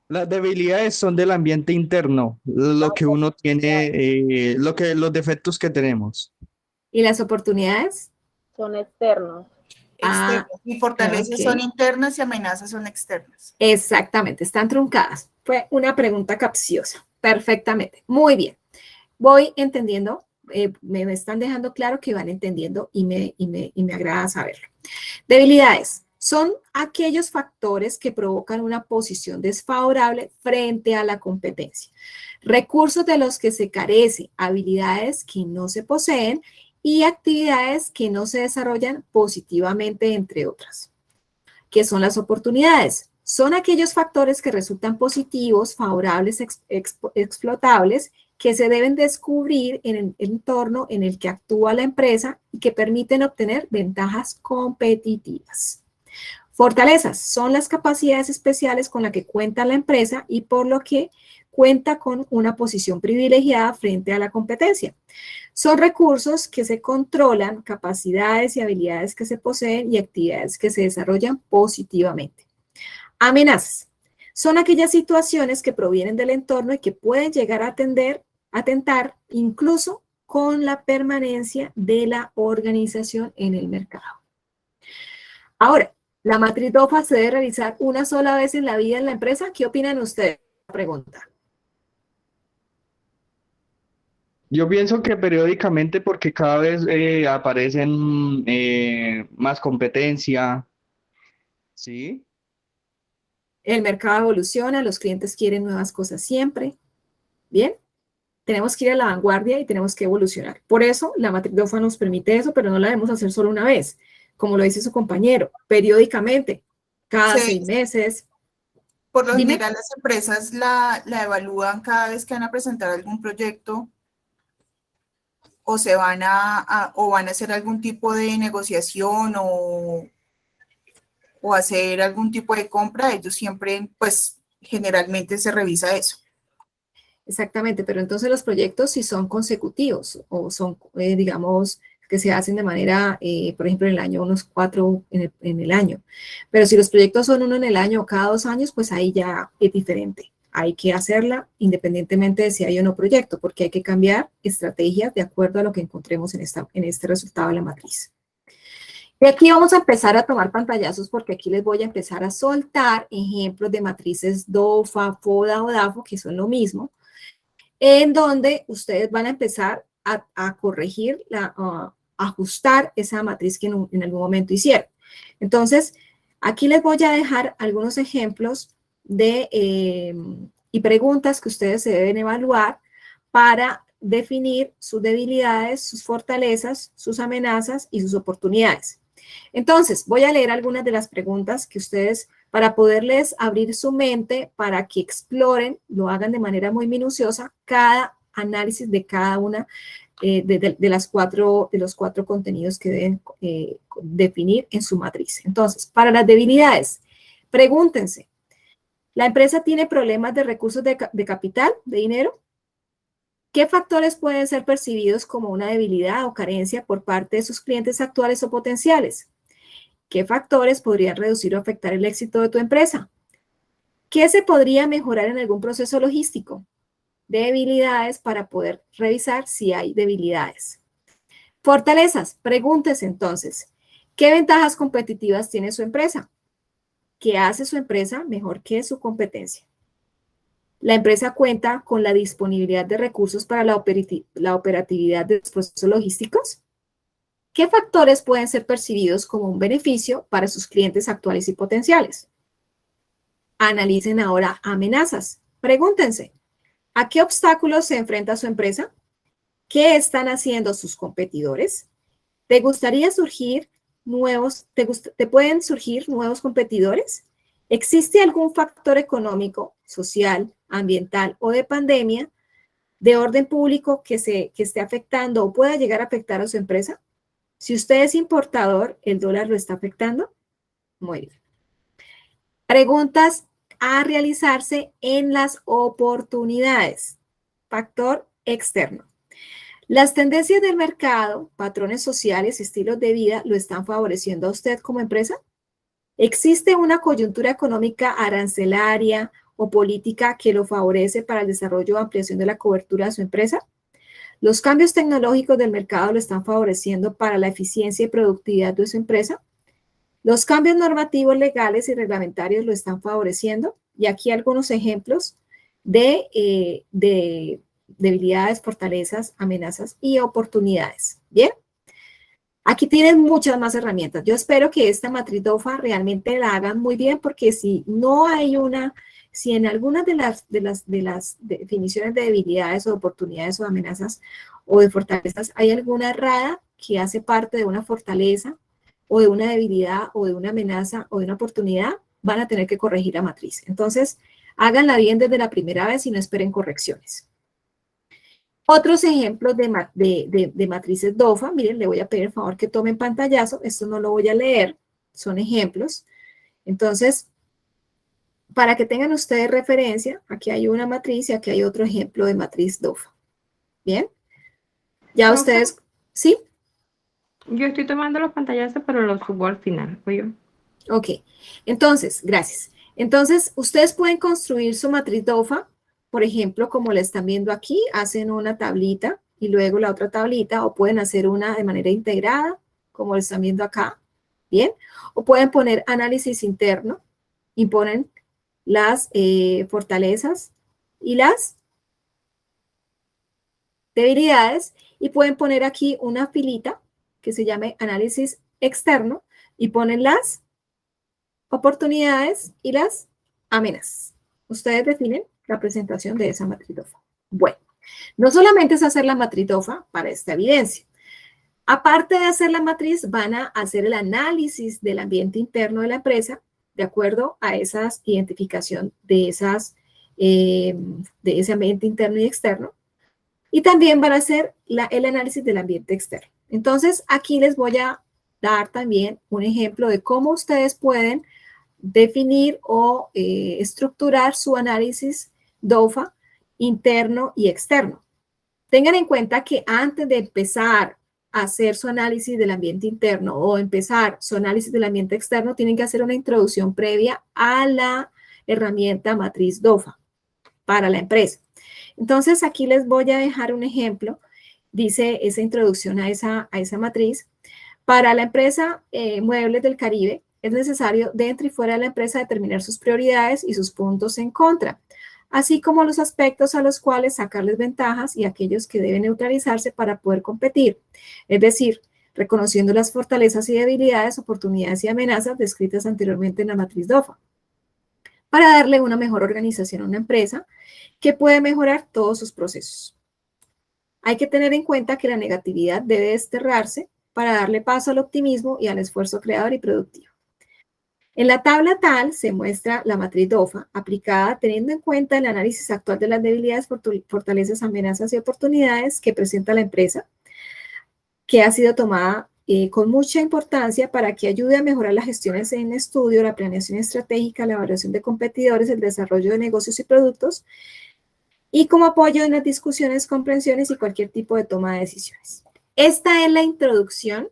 Las debilidades son del ambiente interno, lo que uno tiene, los defectos que tenemos. ¿Y las oportunidades? Son externos. Externos. Y fortalezas ok. son internas y amenazas son externas. Exactamente, están truncadas. Fue una pregunta capciosa. Perfectamente. Muy bien. Voy entendiendo, me están dejando claro que van entendiendo y me agrada saberlo. Debilidades. Son aquellos factores que provocan una posición desfavorable frente a la competencia. Recursos de los que se carece, habilidades que no se poseen y actividades que no se desarrollan positivamente, entre otras. ¿Qué son las oportunidades? Son aquellos factores que resultan positivos, favorables, explotables, que se deben descubrir en el entorno en el que actúa la empresa y que permiten obtener ventajas competitivas. Fortalezas son las capacidades especiales con las que cuenta la empresa y por lo que cuenta con una posición privilegiada frente a la competencia. Son recursos que se controlan, capacidades y habilidades que se poseen y actividades que se desarrollan positivamente. Amenazas. Son aquellas situaciones que provienen del entorno y que pueden llegar a atentar incluso con la permanencia de la organización en el mercado. Ahora, ¿la matriz DOFA se debe realizar una sola vez en la vida en la empresa? ¿Qué opinan ustedes? Pregunta. Yo pienso que periódicamente porque cada vez aparecen más competencia, ¿sí? El mercado evoluciona, los clientes quieren nuevas cosas siempre. Bien, tenemos que ir a la vanguardia y tenemos que evolucionar. Por eso la matriz DOFA nos permite eso, pero no la debemos hacer solo una vez, como lo dice su compañero, periódicamente, cada Sí. 6 meses. Por lo Dime. general, las empresas la evalúan cada vez que van a presentar algún proyecto o se van o van a hacer algún tipo de negociación o hacer algún tipo de compra. Ellos siempre, pues, generalmente se revisa eso. Exactamente, pero entonces los proyectos si son consecutivos o son, digamos, que se hacen de manera, por ejemplo, en el año, unos 4 en el año. Pero si los proyectos son uno en el año o cada 2 años, pues ahí ya es diferente. Hay que hacerla independientemente de si hay o no proyecto, porque hay que cambiar estrategias de acuerdo a lo que encontremos en este resultado de la matriz. Y aquí vamos a empezar a tomar pantallazos porque aquí les voy a empezar a soltar ejemplos de matrices DOFA, FODA o DAFO, que son lo mismo, en donde ustedes van a empezar a corregir, ajustar esa matriz que en algún momento hicieron. Entonces, aquí les voy a dejar algunos ejemplos y preguntas que ustedes se deben evaluar para definir sus debilidades, sus fortalezas, sus amenazas y sus oportunidades. Entonces, voy a leer algunas de las preguntas que ustedes, para poderles abrir su mente, para que exploren, lo hagan de manera muy minuciosa, cada análisis de cada una de los cuatro contenidos que deben definir en su matriz. Entonces, para las debilidades, pregúntense, ¿la empresa tiene problemas de recursos de capital, de dinero? ¿Qué factores pueden ser percibidos como una debilidad o carencia por parte de sus clientes actuales o potenciales? ¿Qué factores podrían reducir o afectar el éxito de tu empresa? ¿Qué se podría mejorar en algún proceso logístico? Debilidades para poder revisar si hay debilidades. Fortalezas. Pregúntese entonces, ¿qué ventajas competitivas tiene su empresa? ¿Qué hace su empresa mejor que su competencia? La empresa cuenta con la disponibilidad de recursos para la operatividad de los procesos logísticos. ¿Qué factores pueden ser percibidos como un beneficio para sus clientes actuales y potenciales? Analicen ahora amenazas. Pregúntense, ¿a qué obstáculos se enfrenta su empresa? ¿Qué están haciendo sus competidores? ¿Te pueden surgir nuevos competidores? ¿Existe algún factor económico, social, ambiental o de pandemia de orden público que esté afectando o pueda llegar a afectar a su empresa? Si usted es importador, ¿el dólar lo está afectando? Muy bien. Preguntas a realizarse en las oportunidades. Factor externo. Las tendencias del mercado, patrones sociales y estilos de vida lo están favoreciendo a usted como empresa. ¿Existe una coyuntura económica arancelaria o política que lo favorece para el desarrollo o ampliación de la cobertura de su empresa? ¿Los cambios tecnológicos del mercado lo están favoreciendo para la eficiencia y productividad de su empresa? ¿Los cambios normativos, legales y reglamentarios lo están favoreciendo? Y aquí algunos ejemplos de debilidades, fortalezas, amenazas y oportunidades. ¿Bien? Aquí tienen muchas más herramientas. Yo espero que esta matriz DOFA realmente la hagan muy bien porque si no hay si en algunas de las definiciones de debilidades o oportunidades o amenazas o de fortalezas hay alguna errada que hace parte de una fortaleza o de una debilidad o de una amenaza o de una oportunidad, van a tener que corregir la matriz. Entonces, háganla bien desde la primera vez y no esperen correcciones. Otros ejemplos de matrices DOFA, miren, le voy a pedir el favor que tomen pantallazo, esto no lo voy a leer, son ejemplos. Entonces, para que tengan ustedes referencia, aquí hay una matriz y aquí hay otro ejemplo de matriz DOFA. ¿Bien? Ya Profe, ustedes, ¿sí? yo estoy tomando los pantallazos, pero los subo al final, ¿oye? Ok, entonces, gracias. Entonces, ustedes pueden construir su matriz DOFA, por ejemplo, como la están viendo aquí, hacen una tablita y luego la otra tablita, o pueden hacer una de manera integrada, como lo están viendo acá, ¿bien? O pueden poner análisis interno y ponen las fortalezas y las debilidades, y pueden poner aquí una filita que se llame análisis externo y ponen las oportunidades y las amenazas. Ustedes definen la presentación de esa matriz DOFA. Bueno, No solamente es hacer la matriz DOFA para esta evidencia. Aparte de hacer la matriz, van a hacer el análisis del ambiente interno de la empresa de acuerdo a esa identificación de ese ambiente interno y externo. Y también van a hacer el análisis del ambiente externo. Entonces, aquí les voy a dar también un ejemplo de cómo ustedes pueden definir o estructurar su análisis DOFA interno y externo. Tengan en cuenta que antes de empezar a hacer su análisis del ambiente interno o empezar su análisis del ambiente externo, tienen que hacer una introducción previa a la herramienta matriz DOFA para la empresa. Entonces, aquí les voy a dejar un ejemplo. Dice esa introducción a esa matriz. Para la empresa Muebles del Caribe, es necesario dentro y fuera de la empresa determinar sus prioridades y sus puntos en contra, así como los aspectos a los cuales sacarles ventajas y aquellos que deben neutralizarse para poder competir. Es decir, reconociendo las fortalezas y debilidades, oportunidades y amenazas descritas anteriormente en la matriz DOFA, para darle una mejor organización a una empresa que puede mejorar todos sus procesos. Hay que tener en cuenta que la negatividad debe desterrarse para darle paso al optimismo y al esfuerzo creador y productivo. En la tabla tal se muestra la matriz DOFA aplicada teniendo en cuenta el análisis actual de las debilidades, fortalezas, amenazas y oportunidades que presenta la empresa, que ha sido tomada con mucha importancia para que ayude a mejorar las gestiones en estudio, la planeación estratégica, la evaluación de competidores, el desarrollo de negocios y productos, y como apoyo en las discusiones, comprensiones y cualquier tipo de toma de decisiones. Esta es la introducción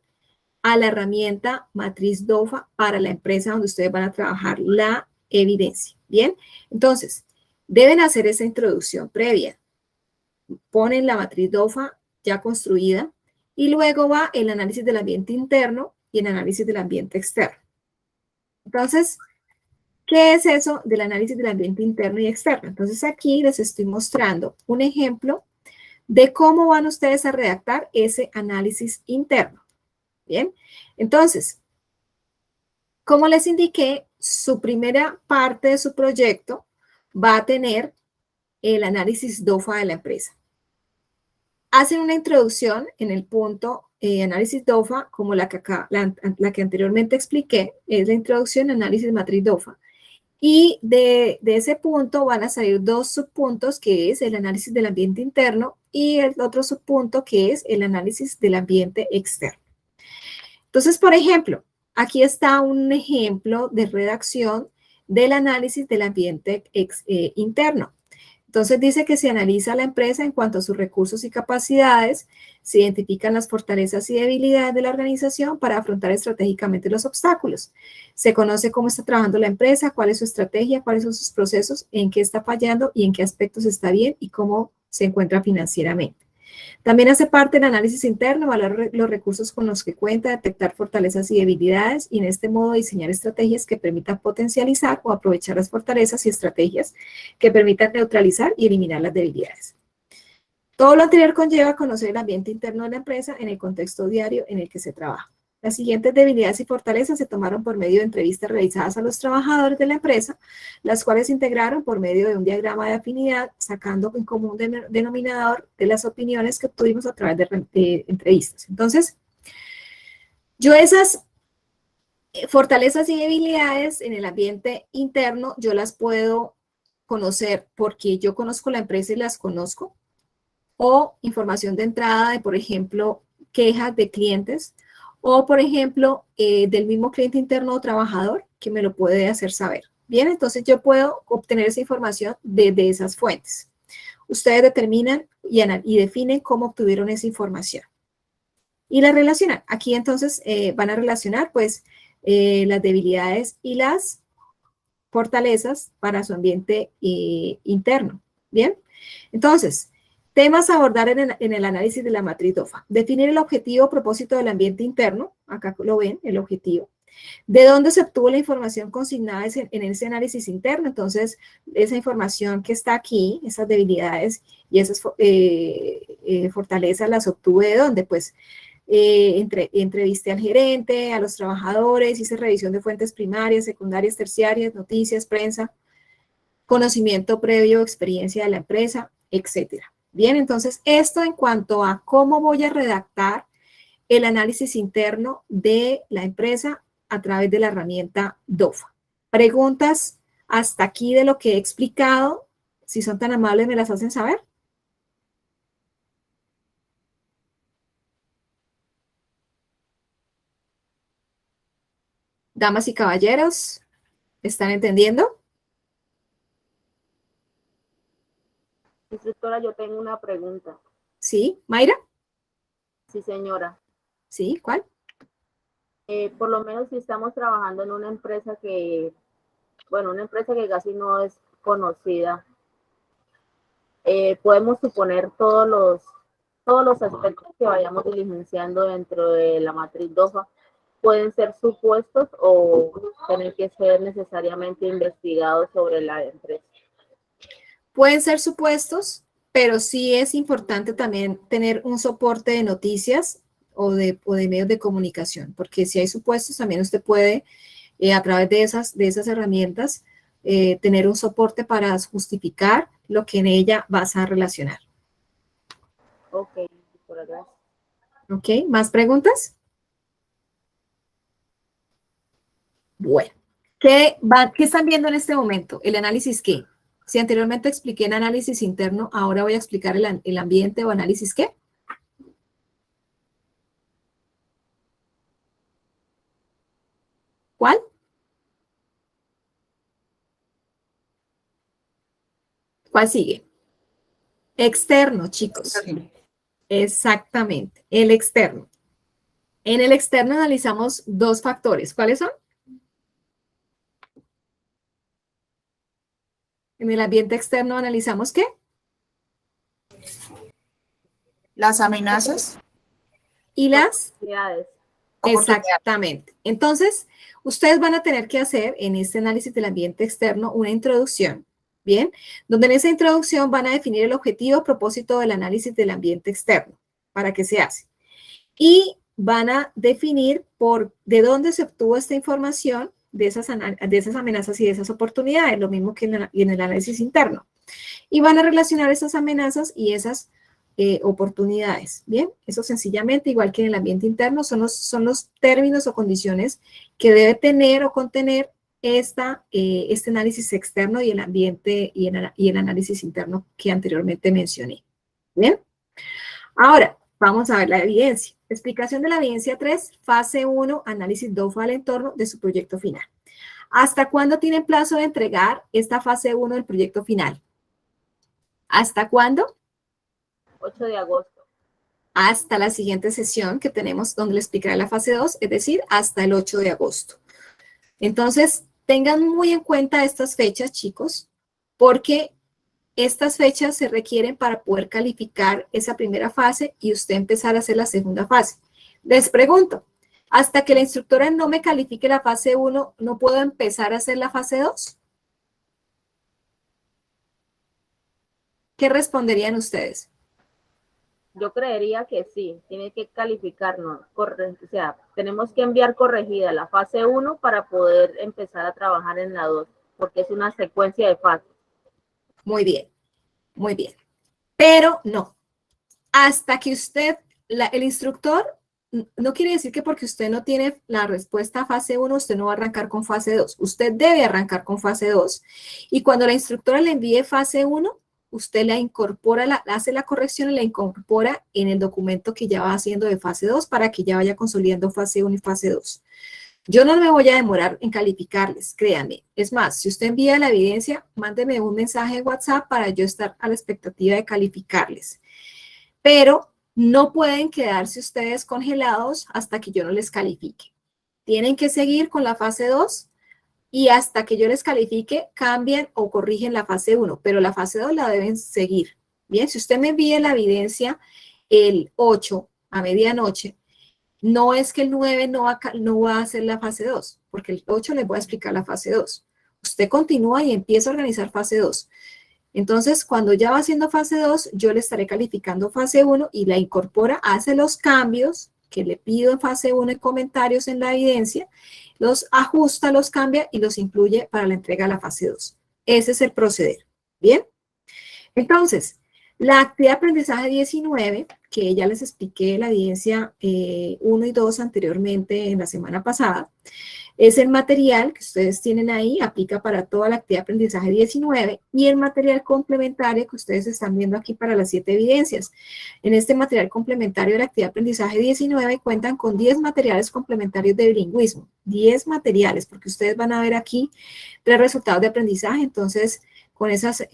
a la herramienta matriz DOFA para la empresa donde ustedes van a trabajar la evidencia. Bien, entonces, deben hacer esa introducción previa. Ponen la matriz DOFA ya construida y luego va el análisis del ambiente interno y el análisis del ambiente externo. Entonces, ¿qué es eso del análisis del ambiente interno y externo? Entonces, aquí les estoy mostrando un ejemplo de cómo van ustedes a redactar ese análisis interno. Bien, entonces, como les indiqué, su primera parte de su proyecto va a tener el análisis DOFA de la empresa. Hacen una introducción en el punto análisis DOFA, como la que anteriormente expliqué, es la introducción análisis matriz DOFA. Y de ese punto van a salir dos subpuntos, que es el análisis del ambiente interno y el otro subpunto, que es el análisis del ambiente externo. Entonces, por ejemplo, aquí está un ejemplo de redacción del análisis del ambiente interno. Entonces, dice que se analiza la empresa en cuanto a sus recursos y capacidades, se identifican las fortalezas y debilidades de la organización para afrontar estratégicamente los obstáculos. Se conoce cómo está trabajando la empresa, cuál es su estrategia, cuáles son sus procesos, en qué está fallando y en qué aspectos está bien y cómo se encuentra financieramente. También hace parte del análisis interno, valorar los recursos con los que cuenta, detectar fortalezas y debilidades y en este modo diseñar estrategias que permitan potencializar o aprovechar las fortalezas y estrategias que permitan neutralizar y eliminar las debilidades. Todo lo anterior conlleva conocer el ambiente interno de la empresa en el contexto diario en el que se trabaja. Las siguientes debilidades y fortalezas se tomaron por medio de entrevistas realizadas a los trabajadores de la empresa, las cuales se integraron por medio de un diagrama de afinidad, sacando en común denominador de las opiniones que obtuvimos a través de entrevistas. Entonces, yo esas fortalezas y debilidades en el ambiente interno, yo las puedo conocer porque yo conozco la empresa y las conozco, o información de entrada de, por ejemplo, quejas de clientes, o, por ejemplo, del mismo cliente interno o trabajador que me lo puede hacer saber. Bien, entonces yo puedo obtener esa información de esas fuentes. Ustedes determinan y definen cómo obtuvieron esa información. Y la relacionan. Aquí entonces van a relacionar pues las debilidades y las fortalezas para su ambiente interno. Bien, entonces, temas a abordar en el análisis de la matriz DOFA. Definir el objetivo o propósito del ambiente interno. Acá lo ven, el objetivo. ¿De dónde se obtuvo la información consignada en ese análisis interno? Entonces, esa información que está aquí, esas debilidades y esas fortalezas, ¿las obtuve de dónde? Pues, entrevisté al gerente, a los trabajadores, hice revisión de fuentes primarias, secundarias, terciarias, noticias, prensa, conocimiento previo, experiencia de la empresa, etcétera. Bien, entonces esto en cuanto a cómo voy a redactar el análisis interno de la empresa a través de la herramienta DOFA. Preguntas hasta aquí de lo que he explicado. Si son tan amables, me las hacen saber. Damas y caballeros, ¿están entendiendo? Instructora, yo tengo una pregunta. ¿Sí? ¿Mayra? Sí, señora. ¿Sí? ¿Cuál? Por lo menos si estamos trabajando en una empresa que, bueno, una empresa que casi no es conocida, podemos suponer todos los aspectos que vayamos diligenciando dentro de la matriz DOFA, pueden ser supuestos o tener que ser necesariamente investigados sobre la empresa. Pueden ser supuestos, pero sí es importante también tener un soporte de noticias o de medios de comunicación, porque si hay supuestos, también usted puede, a través de esas herramientas, tener un soporte para justificar lo que en ella vas a relacionar. Ok, gracias. ¿Ok? ¿Más preguntas? Bueno, ¿qué están viendo en este momento? ¿El análisis qué? Si anteriormente expliqué el análisis interno, ahora voy a explicar el ambiente o análisis qué. ¿Cuál? ¿Cuál sigue? Externo, chicos. Exactamente, el externo. En el externo analizamos dos factores. ¿Cuáles son? En el ambiente externo analizamos ¿qué? Las amenazas. Y las Oportunidades. Exactamente. Entonces, ustedes van a tener que hacer en este análisis del ambiente externo una introducción, ¿bien? Donde en esa introducción van a definir el objetivo, propósito del análisis del ambiente externo, para qué se hace. Y van a definir de dónde se obtuvo esta información de esas amenazas y de esas oportunidades, lo mismo que en el análisis interno. Y van a relacionar esas amenazas y esas oportunidades, ¿bien? Eso sencillamente, igual que en el ambiente interno, son los términos o condiciones que debe tener o contener este análisis externo y el ambiente y el análisis interno que anteriormente mencioné, ¿bien? Ahora, vamos a ver la evidencia. Explicación de la evidencia 3, fase 1, análisis DOFA al entorno de su proyecto final. ¿Hasta cuándo tienen plazo de entregar esta fase 1 del proyecto final? ¿Hasta cuándo? 8 de agosto. Hasta la siguiente sesión que tenemos donde le explicaré la fase 2, es decir, hasta el 8 de agosto. Entonces, tengan muy en cuenta estas fechas, chicos, porque estas fechas se requieren para poder calificar esa primera fase y usted empezar a hacer la segunda fase. Les pregunto, hasta que la instructora no me califique la fase 1, ¿no puedo empezar a hacer la fase 2? ¿Qué responderían ustedes? Yo creería que sí, tiene que calificarnos, o sea, tenemos que enviar corregida la fase 1 para poder empezar a trabajar en la 2, porque es una secuencia de fases. Muy bien, muy bien. Pero no, hasta que usted, el instructor, no quiere decir que porque usted no tiene la respuesta a fase 1, usted no va a arrancar con fase 2. Usted debe arrancar con fase 2. Y cuando la instructora le envíe fase 1, usted la incorpora, hace la corrección y la incorpora en el documento que ya va haciendo de fase 2 para que ya vaya consolidando fase 1 y fase 2. Yo no me voy a demorar en calificarles, créanme. Es más, si usted envía la evidencia, mándeme un mensaje de WhatsApp para yo estar a la expectativa de calificarles. Pero no pueden quedarse ustedes congelados hasta que yo no les califique. Tienen que seguir con la fase 2 y hasta que yo les califique, cambian o corrigen la fase 1, pero la fase 2 la deben seguir. Bien, si usted me envía la evidencia el 8 a medianoche, no es que el 9 no va a hacer la fase 2, porque el 8 les voy a explicar la fase 2. Usted continúa y empieza a organizar fase 2. Entonces, cuando ya va haciendo fase 2, yo le estaré calificando fase 1 y la incorpora, hace los cambios que le pido en fase 1 en comentarios en la evidencia, los ajusta, los cambia y los incluye para la entrega a la fase 2. Ese es el proceder. ¿Bien? Entonces, La actividad de aprendizaje 19, que ya les expliqué la evidencia 1 y 2 anteriormente en la semana pasada, es el material que ustedes tienen ahí, aplica para toda la actividad de aprendizaje 19, y el material complementario que ustedes están viendo aquí para las 7 evidencias. En este material complementario de la actividad de aprendizaje 19 cuentan con 10 materiales complementarios de bilingüismo, 10 materiales, porque ustedes van a ver aquí 3 resultados de aprendizaje, entonces con esas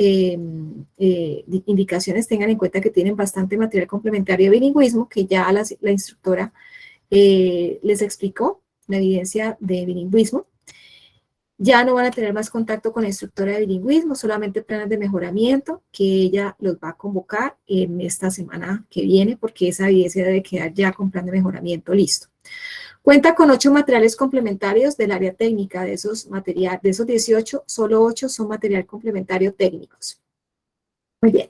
indicaciones tengan en cuenta que tienen bastante material complementario de bilingüismo, que ya la instructora les explicó, la evidencia de bilingüismo. Ya no van a tener más contacto con la instructora de bilingüismo, solamente planes de mejoramiento, que ella los va a convocar en esta semana que viene, porque esa evidencia debe quedar ya con plan de mejoramiento listo. Cuenta con 8 materiales complementarios del área técnica. De esos 18, solo 8 son material complementario técnicos. Muy bien.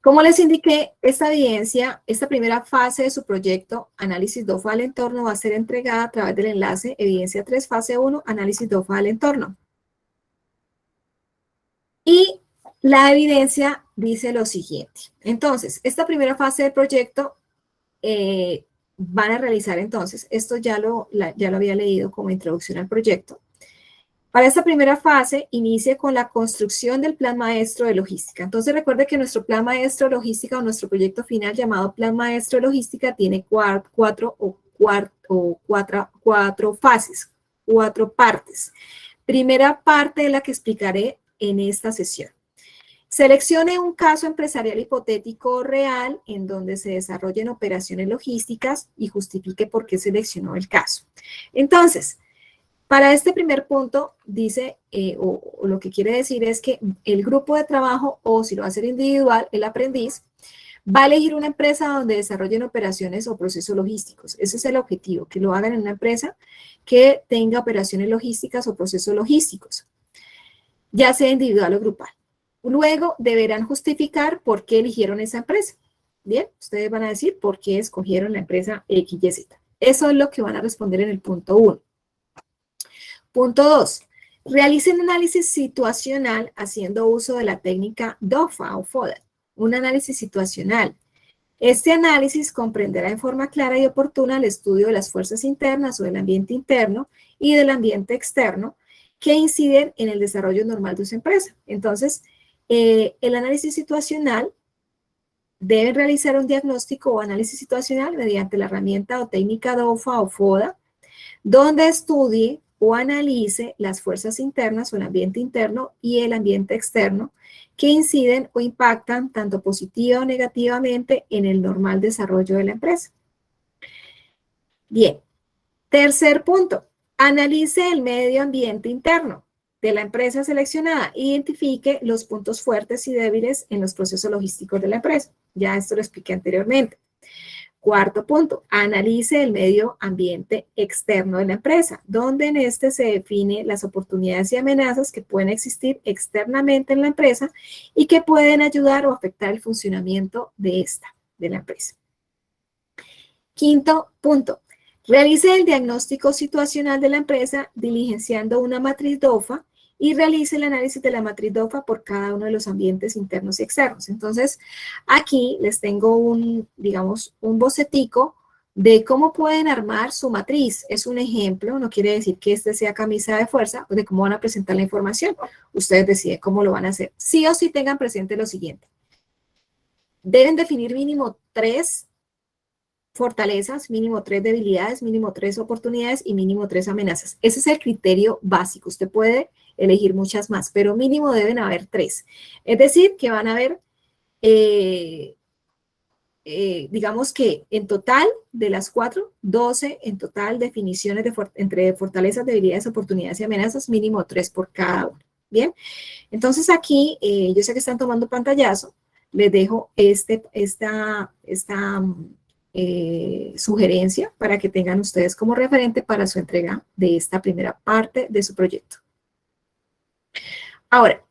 Como les indiqué, esta evidencia, esta primera fase de su proyecto, análisis DOFA del entorno, va a ser entregada a través del enlace evidencia 3, fase 1, análisis DOFA del entorno. Y la evidencia dice lo siguiente. Entonces, esta primera fase del proyecto van a realizar entonces, esto ya lo había leído como introducción al proyecto. Para esta primera fase, inicie con la construcción del plan maestro de logística. Entonces, recuerde que nuestro plan maestro de logística o nuestro proyecto final llamado plan maestro de logística tiene cuatro fases, 4 partes. Primera parte de la que explicaré en esta sesión. Seleccione un caso empresarial hipotético real en donde se desarrollen operaciones logísticas y justifique por qué seleccionó el caso. Entonces, para este primer punto, dice, o lo que quiere decir es que el grupo de trabajo, o si lo va a hacer individual, el aprendiz, va a elegir una empresa donde desarrollen operaciones o procesos logísticos. Ese es el objetivo, que lo hagan en una empresa que tenga operaciones logísticas o procesos logísticos, ya sea individual o grupal. Luego deberán justificar por qué eligieron esa empresa. Bien, ustedes van a decir por qué escogieron la empresa XYZ. Eso es lo que van a responder en el punto 1. Punto 2. Realicen un análisis situacional haciendo uso de la técnica DOFA o FODA. Un análisis situacional. Este análisis comprenderá en forma clara y oportuna el estudio de las fuerzas internas o del ambiente interno y del ambiente externo que inciden en el desarrollo normal de su empresa. Entonces, el análisis situacional debe realizar un diagnóstico o análisis situacional mediante la herramienta o técnica DOFA o FODA, donde estudie o analice las fuerzas internas o el ambiente interno y el ambiente externo que inciden o impactan tanto positiva o negativamente en el normal desarrollo de la empresa. Bien, tercer punto, analice el medio ambiente interno de la empresa seleccionada, identifique los puntos fuertes y débiles en los procesos logísticos de la empresa. Ya esto lo expliqué anteriormente. Cuarto punto, analice el medio ambiente externo de la empresa, donde en este se define las oportunidades y amenazas que pueden existir externamente en la empresa y que pueden ayudar o afectar el funcionamiento de la empresa. Quinto punto, realice el diagnóstico situacional de la empresa diligenciando una matriz DOFA y realice el análisis de la matriz DOFA por cada uno de los ambientes internos y externos. Entonces, aquí les tengo digamos, un bocetico de cómo pueden armar su matriz. Es un ejemplo, no quiere decir que este sea camisa de fuerza, o de cómo van a presentar la información. Ustedes deciden cómo lo van a hacer. Sí o sí tengan presente lo siguiente. Deben definir mínimo 3 fortalezas, mínimo 3 debilidades, mínimo 3 oportunidades y mínimo 3 amenazas. Ese es el criterio básico. Usted puede elegir muchas más, pero mínimo deben haber 3. Es decir, que van a haber, digamos que en total de las 4, 12 en total definiciones entre fortalezas, debilidades, oportunidades y amenazas, mínimo 3 por cada uno. Bien, entonces aquí, yo sé que están tomando pantallazo, les dejo esta sugerencia para que tengan ustedes como referente para su entrega de esta primera parte de su proyecto. Ahora,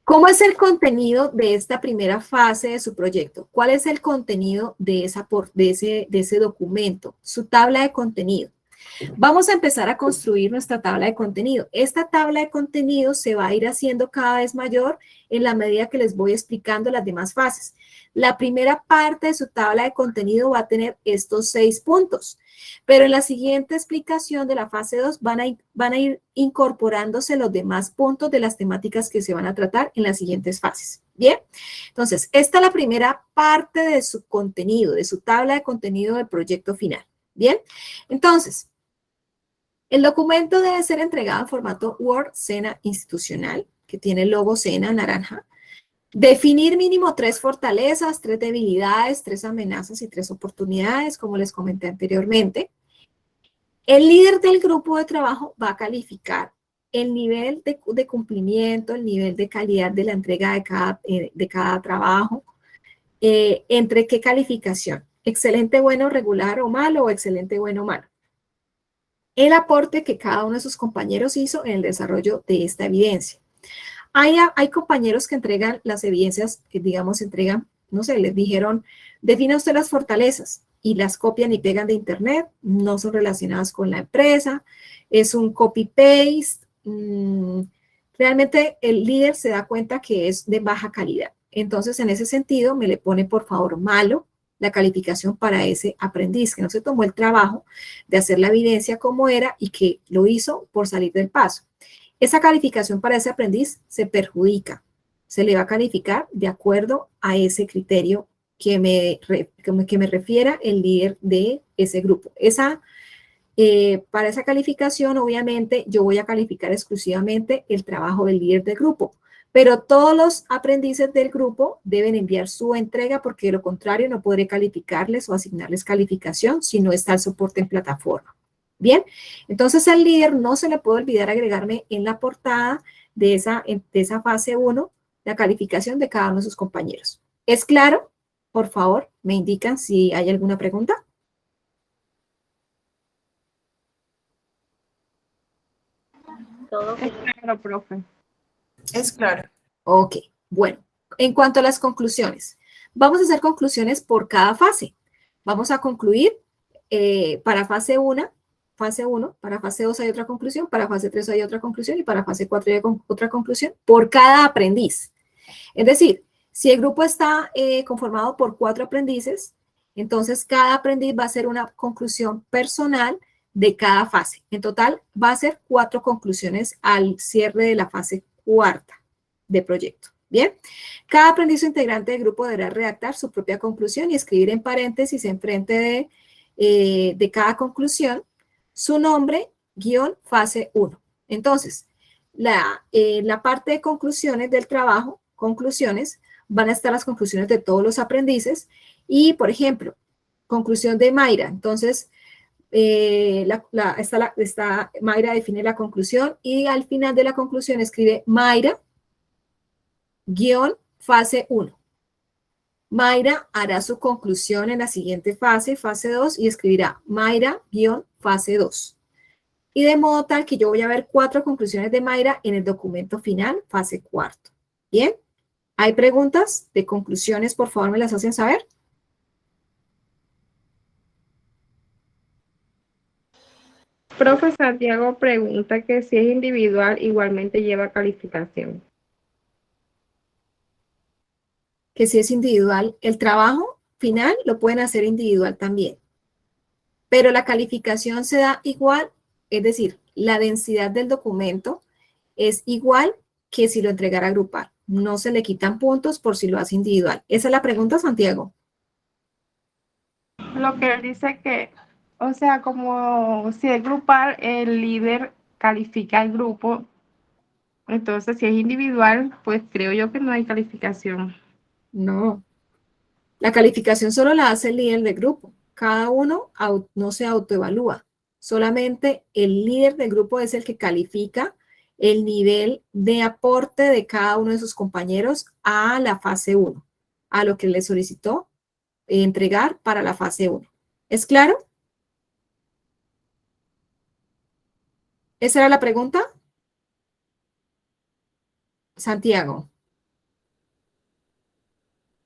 ¿cómo es el contenido de esta primera fase de su proyecto? ¿Cuál es el contenido de ese documento? Su tabla de contenido. Vamos a empezar a construir nuestra tabla de contenido. Esta tabla de contenido se va a ir haciendo cada vez mayor en la medida que les voy explicando las demás fases. La primera parte de su tabla de contenido va a tener estos 6 puntos, pero en la siguiente explicación de la fase 2 van a ir incorporándose los demás puntos de las temáticas que se van a tratar en las siguientes fases. Bien, entonces, esta es la primera parte de su contenido, de su tabla de contenido del proyecto final. Bien, entonces, el documento debe ser entregado en formato Word SENA institucional, que tiene el logo SENA naranja. Definir mínimo 3 fortalezas, 3 debilidades, 3 amenazas y 3 oportunidades, como les comenté anteriormente. El líder del grupo de trabajo va a calificar el nivel de cumplimiento, el nivel de calidad de la entrega de cada trabajo. ¿Entre qué calificación? Excelente, bueno, regular o malo, o excelente, bueno, malo. El aporte que cada uno de sus compañeros hizo en el desarrollo de esta evidencia. Hay compañeros que entregan las evidencias, digamos, no sé, les dijeron, defina usted las fortalezas y las copian y pegan de internet, no son relacionadas con la empresa, es un copy-paste. Realmente el líder se da cuenta que es de baja calidad. Entonces, en ese sentido, me le pone, por favor, malo la calificación para ese aprendiz que no se tomó el trabajo de hacer la evidencia como era y que lo hizo por salir del paso. Esa calificación para ese aprendiz se perjudica. Se le va a calificar de acuerdo a ese criterio que me refiera el líder de ese grupo. Para esa calificación, obviamente, yo voy a calificar exclusivamente el trabajo del líder del grupo. Pero todos los aprendices del grupo deben enviar su entrega porque de lo contrario no podré calificarles o asignarles calificación si no está el soporte en plataforma. Bien, entonces al líder no se le puede olvidar agregarme en la portada de esa fase 1 la calificación de cada uno de sus compañeros. ¿Es claro? Por favor, me indican si hay alguna pregunta. Todo Es claro, profe. Es claro. Ok, bueno, en cuanto a las conclusiones, vamos a hacer conclusiones por cada fase. Vamos a concluir para fase 1, para fase 2 hay otra conclusión, para fase 3 hay otra conclusión y para fase 4 hay otra conclusión por cada aprendiz. Es decir, si el grupo está conformado por 4 aprendices, entonces cada aprendiz va a hacer una conclusión personal de cada fase. En total va a ser 4 conclusiones al cierre de la fase 4 de proyecto. Bien, cada aprendiz o integrante del grupo deberá redactar su propia conclusión y escribir en paréntesis enfrente de cada conclusión su nombre, guión, fase 1. Entonces, la parte de conclusiones del trabajo, conclusiones, van a estar las conclusiones de todos los aprendices y, por ejemplo, conclusión de Mayra. Entonces, Mayra define la conclusión y al final de la conclusión escribe Mayra, guión, fase 1. Mayra hará su conclusión en la siguiente fase, fase 2, y escribirá Mayra, guión, fase 2. Y de modo tal que yo voy a ver 4 conclusiones de Mayra en el documento final, fase 4. ¿Bien? ¿Hay preguntas de conclusiones? Por favor, me las hacen saber. Profe Santiago pregunta que si es individual, igualmente lleva calificación. Que si es individual, el trabajo final lo pueden hacer individual también. Pero la calificación se da igual, es decir, la densidad del documento es igual que si lo entregara grupal. No se le quitan puntos por si lo hace individual. Esa es la pregunta, Santiago. Lo que él dice que, o sea, como si es grupal, el líder califica al grupo. Entonces, si es individual, pues creo yo que no hay calificación. No. La calificación solo la hace el líder del grupo. Cada uno no se autoevalúa. Solamente el líder del grupo es el que califica el nivel de aporte de cada uno de sus compañeros a la fase 1, a lo que le solicitó entregar para la fase 1. ¿Es claro? ¿Esa era la pregunta? Santiago.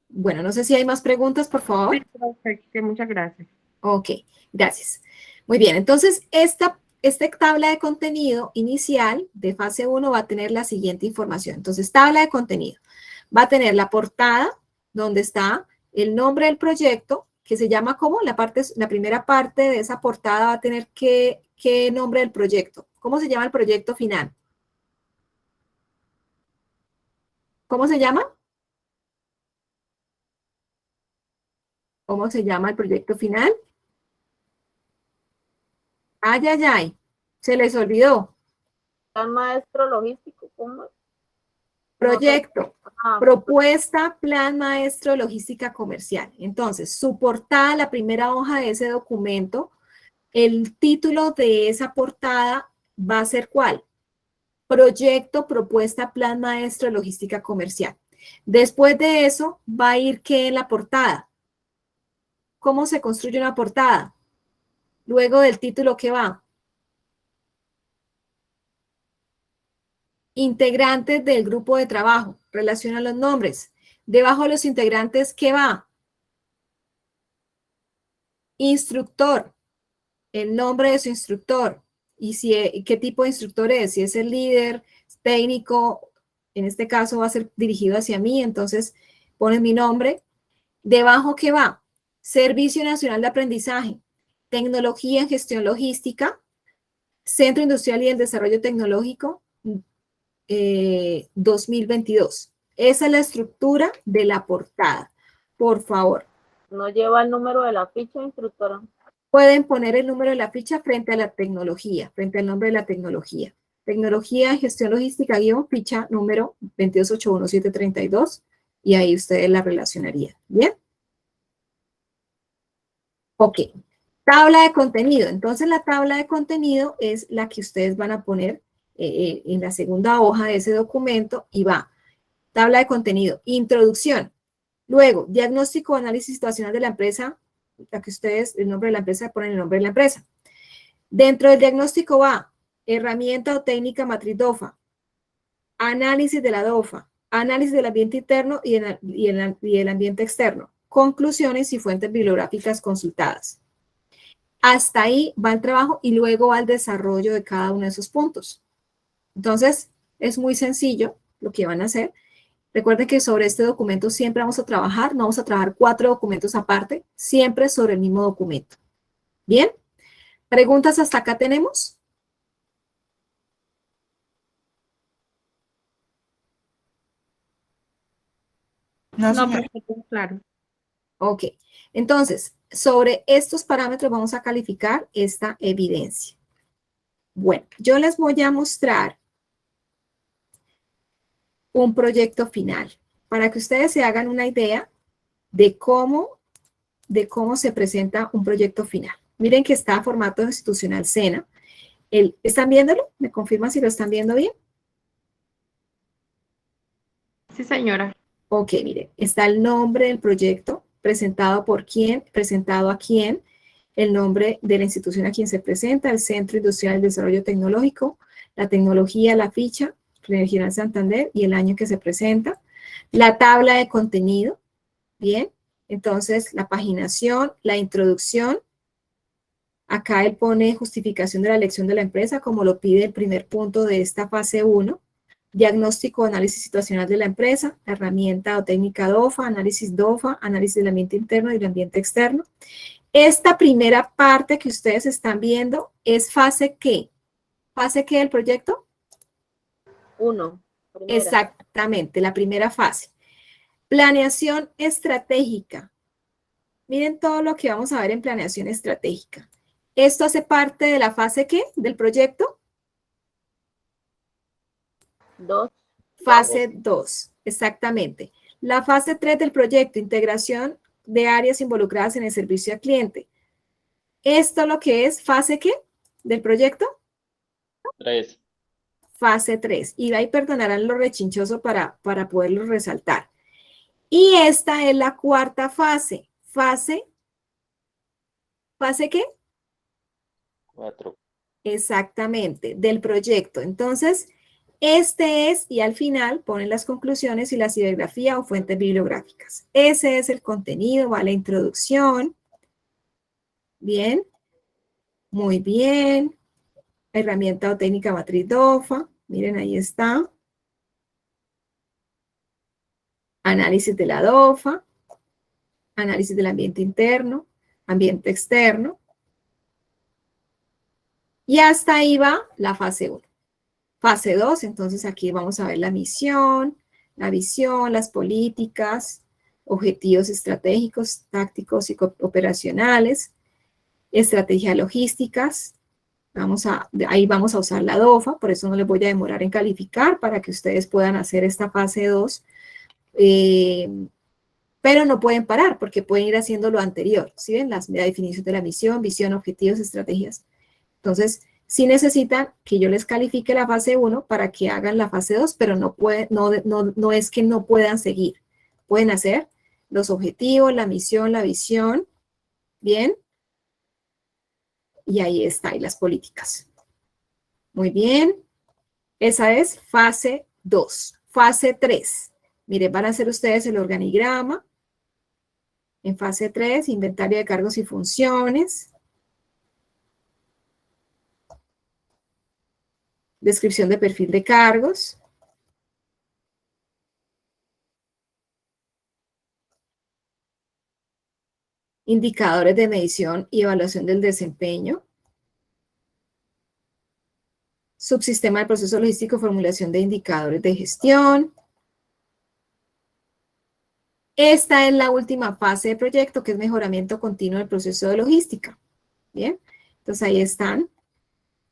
Bueno, no sé si hay más preguntas, por favor. Sí, profe, muchas gracias. Ok, gracias. Muy bien, entonces esta tabla de contenido inicial de fase 1 va a tener la siguiente información. Entonces, tabla de contenido. Va a tener la portada, donde está el nombre del proyecto, que se llama ¿cómo? La primera parte de esa portada va a tener ¿qué nombre del proyecto? ¿Cómo se llama el proyecto final? ¿Cómo se llama? ¿Cómo se llama el proyecto final? Ay, ay, ay, se les olvidó. Plan maestro logístico, ¿cómo? Proyecto, Ah, propuesta, plan maestro, logística comercial. Entonces, su portada, la primera hoja de ese documento, el título de esa portada va a ser ¿cuál? Proyecto, propuesta, plan maestro, logística comercial. Después de eso, va a ir ¿qué en la portada? ¿Cómo se construye una portada? Luego del título, ¿qué va? Integrantes del grupo de trabajo. Relaciona los nombres. Debajo de los integrantes, ¿qué va? Instructor. El nombre de su instructor. Y qué tipo de instructor es. Si es el líder, técnico, en este caso va a ser dirigido hacia mí, entonces pones mi nombre. Debajo, ¿qué va? Servicio Nacional de Aprendizaje. Tecnología en Gestión Logística. Centro Industrial y el Desarrollo Tecnológico. 2022. Esa es la estructura de la portada. Por favor. no lleva el número de la ficha, instructora. Pueden poner el número de la ficha frente a la tecnología, frente al nombre de la tecnología. Tecnología, gestión logística, ficha número 2281732 y ahí ustedes la relacionarían. ¿Bien? Ok. Tabla de contenido. Entonces, la tabla de contenido es la que ustedes van a poner en la segunda hoja de ese documento y va. Tabla de contenido. Introducción. Luego, diagnóstico o análisis situacional de la empresa, la que ustedes, el nombre de la empresa, ponen el nombre de la empresa. Dentro del diagnóstico va herramienta o técnica matriz DOFA, análisis de la DOFA, análisis del ambiente interno y el ambiente externo, conclusiones y fuentes bibliográficas consultadas. Hasta ahí va el trabajo y luego va el desarrollo de cada uno de esos puntos. Entonces, es muy sencillo lo que van a hacer. Recuerden que sobre este documento siempre vamos a trabajar, no vamos a trabajar 4 documentos aparte, siempre sobre el mismo documento. ¿Bien? ¿Preguntas hasta acá tenemos? No, No, señora. perfecto, claro. Ok. Entonces, sobre estos parámetros vamos a calificar esta evidencia. Bueno, yo les voy a mostrar un proyecto final para que ustedes se hagan una idea de cómo se presenta un proyecto final. Miren que está formato institucional SENA. ¿Están viéndolo? ¿Me confirman si lo están viendo bien? Sí, señora. Ok, miren, está el nombre del proyecto, presentado por quién, presentado a quién, el nombre de la institución a quien se presenta, el Centro Industrial de Desarrollo Tecnológico, la tecnología, la ficha, Regional Santander y el año que se presenta, la tabla de contenido, bien, entonces la paginación, la introducción, acá él pone justificación de la elección de la empresa como lo pide el primer punto de esta fase 1, diagnóstico o análisis situacional de la empresa, herramienta o técnica DOFA, análisis del ambiente interno y del ambiente externo. Esta primera parte que ustedes están viendo es fase ¿qué? ¿Fase qué del proyecto? 1. Exactamente, la primera fase. Planeación estratégica. Miren todo lo que vamos a ver en planeación estratégica. ¿Esto hace parte de la fase qué? ¿Del proyecto? 2. Fase 2, exactamente. La fase 3 del proyecto, integración de áreas involucradas en el servicio al cliente. ¿Esto lo que es fase qué del proyecto? 3. Fase 3. Y ahí perdonarán lo rechinchoso para poderlo resaltar. Y esta es la cuarta fase. ¿Fase qué? 4. Exactamente, del proyecto. Entonces, este es, y al final ponen las conclusiones y la bibliografía o fuentes bibliográficas. Ese es el contenido, va la introducción. Bien. Muy bien. Herramienta o técnica matriz DOFA. Miren, ahí está. Análisis de la DOFA. Análisis del ambiente interno, ambiente externo. Y hasta ahí va la fase 1. Fase 2, entonces aquí vamos a ver la misión, la visión, las políticas, objetivos estratégicos, tácticos y operacionales, estrategias logísticas. Ahí vamos a usar la DOFA, por eso no les voy a demorar en calificar para que ustedes puedan hacer esta fase 2. Pero no pueden parar porque pueden ir haciendo lo anterior. ¿Sí ven? La definición de la misión, visión, objetivos, estrategias. Entonces, sí necesitan que yo les califique la fase 1 para que hagan la fase 2, pero no es que no puedan seguir. Pueden hacer los objetivos, la misión, la visión. Bien. Y ahí está, y las políticas. Muy bien. Esa es fase 2. Fase 3. Miren, van a hacer ustedes el organigrama. En fase 3, inventario de cargos y funciones. Descripción de perfil de cargos. Indicadores de medición y evaluación del desempeño. Subsistema del proceso logístico, formulación de indicadores de gestión. Esta es la última fase de proyecto, que es mejoramiento continuo del proceso de logística. Bien, entonces ahí están,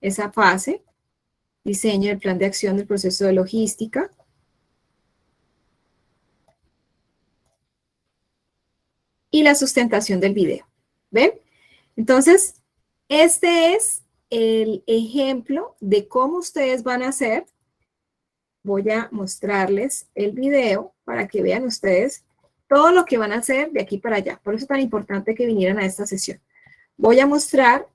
esa fase, diseño del plan de acción del proceso de logística. Y la sustentación del video. ¿Ven? Entonces, este es el ejemplo de cómo ustedes van a hacer. Voy a mostrarles el video para que vean ustedes todo lo que van a hacer de aquí para allá. Por eso es tan importante que vinieran a esta sesión. Voy a mostrar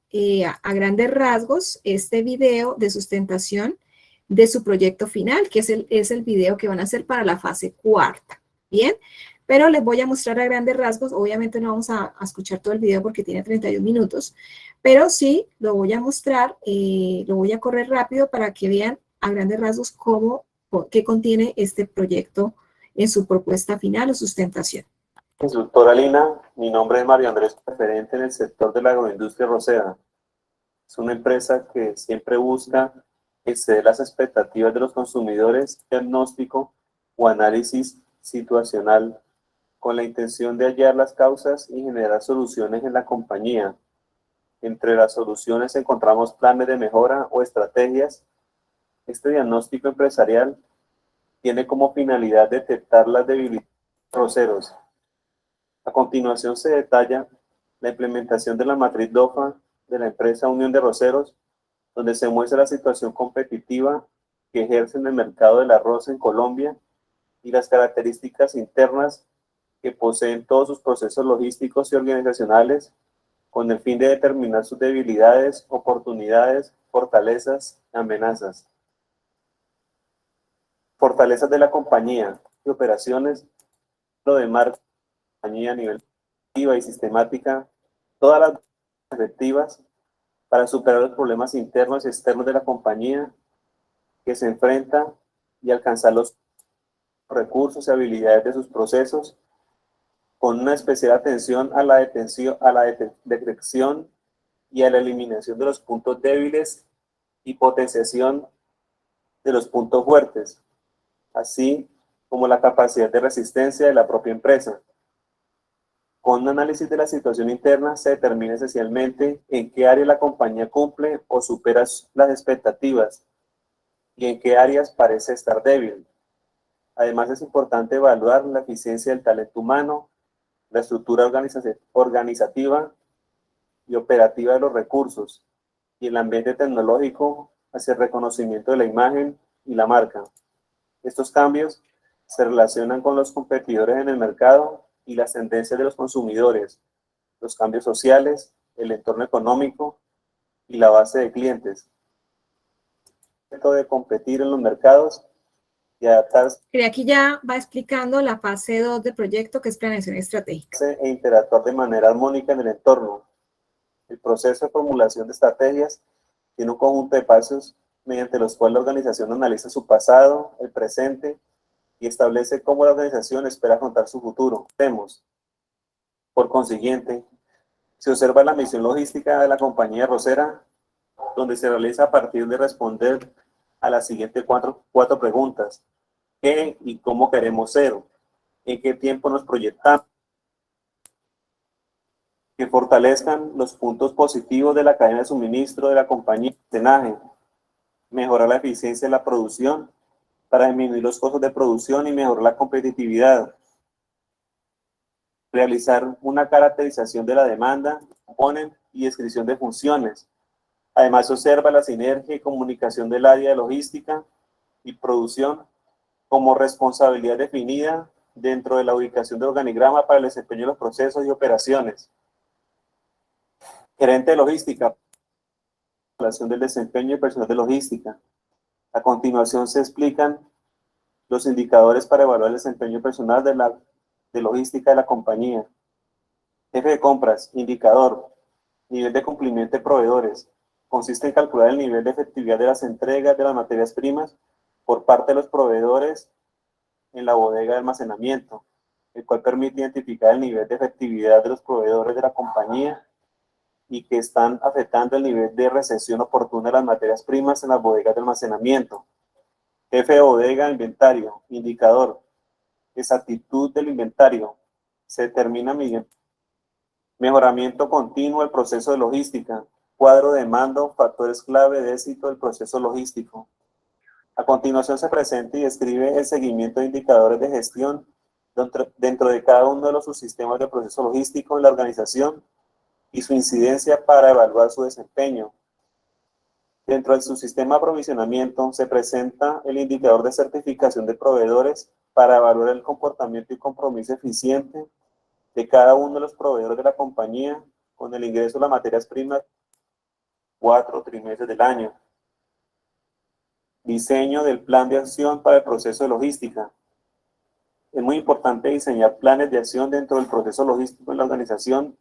a grandes rasgos este video de sustentación de su proyecto final, que es el video que van a hacer para la fase 4. ¿Bien? Pero les voy a mostrar a grandes rasgos. Obviamente no vamos a escuchar todo el video porque tiene 31 minutos, pero sí lo voy a mostrar, lo voy a correr rápido para que vean a grandes rasgos qué contiene este proyecto en su propuesta final o sustentación. Consultora Lina, mi nombre es Mario Andrés, referente en el sector de la agroindustria rosera. Es una empresa que siempre busca exceder las expectativas de los consumidores, diagnóstico o análisis situacional con la intención de hallar las causas y generar soluciones en la compañía. Entre las soluciones encontramos planes de mejora o estrategias. Este diagnóstico empresarial tiene como finalidad detectar las debilidades de los roceros. A continuación se detalla la implementación de la matriz DOFA de la empresa Unión de Roceros, donde se muestra la situación competitiva que ejerce en el mercado del arroz en Colombia y las características internas que poseen todos sus procesos logísticos y organizacionales con el fin de determinar sus debilidades, oportunidades, fortalezas y amenazas. Fortalezas de la compañía y operaciones, lo de marca de la compañía a nivel activa y sistemática, todas las efectivas para superar los problemas internos y externos de la compañía que se enfrenta y alcanzar los recursos y habilidades de sus procesos, con una especial atención a la detección y a la eliminación de los puntos débiles y potenciación de los puntos fuertes, así como la capacidad de resistencia de la propia empresa. Con un análisis de la situación interna se determina esencialmente en qué área la compañía cumple o supera las expectativas y en qué áreas parece estar débil. Además, es importante evaluar la eficiencia del talento humano, la estructura organizativa y operativa de los recursos y el ambiente tecnológico hacia el reconocimiento de la imagen y la marca. Estos cambios se relacionan con los competidores en el mercado y las tendencias de los consumidores, los cambios sociales, el entorno económico y la base de clientes. El reto de competir en los mercados y adaptarse Aquí ya va explicando la fase 2 del proyecto, que es planeación estratégica. e interactuar de manera armónica en el entorno. El proceso de formulación de estrategias tiene un conjunto de pasos mediante los cuales la organización analiza su pasado, el presente y establece cómo la organización espera afrontar su futuro. Por consiguiente, se observa la misión logística de la compañía arrocera, donde se realiza a partir de responder a las siguientes cuatro preguntas. ¿Qué y cómo queremos ser? ¿En qué tiempo nos proyectamos? Que fortalezcan los puntos positivos de la cadena de suministro de la compañía. Mejorar la eficiencia de la producción para disminuir los costos de producción y mejorar la competitividad. Realizar una caracterización de la demanda, componente y descripción de funciones. Además, se observa la sinergia y comunicación del área de logística y producción como responsabilidad definida dentro de la ubicación del organigrama para el desempeño de los procesos y operaciones. Gerente de logística, relación del desempeño y personal de logística. A continuación se explican los indicadores para evaluar el desempeño personal de logística de la compañía. Jefe de compras, indicador, nivel de cumplimiento de proveedores. Consiste en calcular el nivel de efectividad de las entregas de las materias primas por parte de los proveedores en la bodega de almacenamiento, el cual permite identificar el nivel de efectividad de los proveedores de la compañía y que están afectando el nivel de recepción oportuna de las materias primas en las bodegas de almacenamiento. Jefe de bodega, inventario, indicador, exactitud del inventario, se determina mediante mejoramiento continuo del proceso de logística, cuadro de mando, factores clave de éxito del proceso logístico. A continuación se presenta y describe el seguimiento de indicadores de gestión dentro de cada uno de los subsistemas de proceso logístico en la organización y su incidencia para evaluar su desempeño. Dentro del subsistema de aprovisionamiento se presenta el indicador de certificación de proveedores para evaluar el comportamiento y compromiso eficiente de cada uno de los proveedores de la compañía con el ingreso de las materias primas 4 trimestres del año. Diseño del plan de acción para el proceso de logística. Es muy importante diseñar planes de acción dentro del proceso logístico en la organización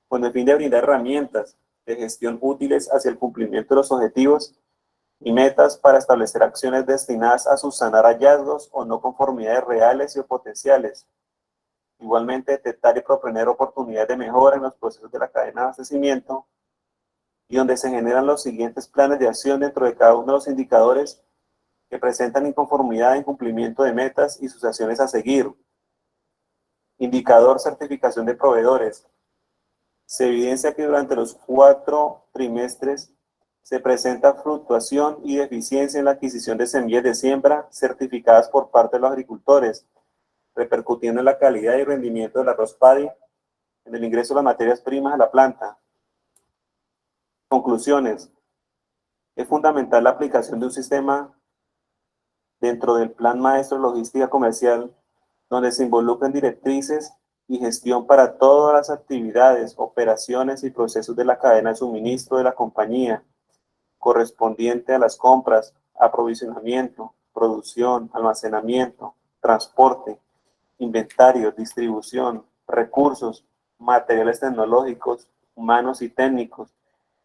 con el fin de brindar herramientas de gestión útiles hacia el cumplimiento de los objetivos y metas para establecer acciones destinadas a subsanar hallazgos o no conformidades reales y o potenciales. Igualmente, detectar y proponer oportunidades de mejora en los procesos de la cadena de abastecimiento y donde se generan los siguientes planes de acción dentro de cada uno de los indicadores que presentan inconformidad en cumplimiento de metas y sus acciones a seguir. Indicador certificación de proveedores. Se evidencia que durante los 4 trimestres se presenta fluctuación y deficiencia en la adquisición de semillas de siembra certificadas por parte de los agricultores, repercutiendo en la calidad y rendimiento del arroz paddy, en el ingreso de las materias primas a la planta. Conclusiones. Es fundamental la aplicación de un sistema dentro del Plan Maestro de Logística Comercial, donde se involucren directrices y gestión para todas las actividades, operaciones y procesos de la cadena de suministro de la compañía, correspondiente a las compras, aprovisionamiento, producción, almacenamiento, transporte, inventario, distribución, recursos, materiales tecnológicos, humanos y técnicos,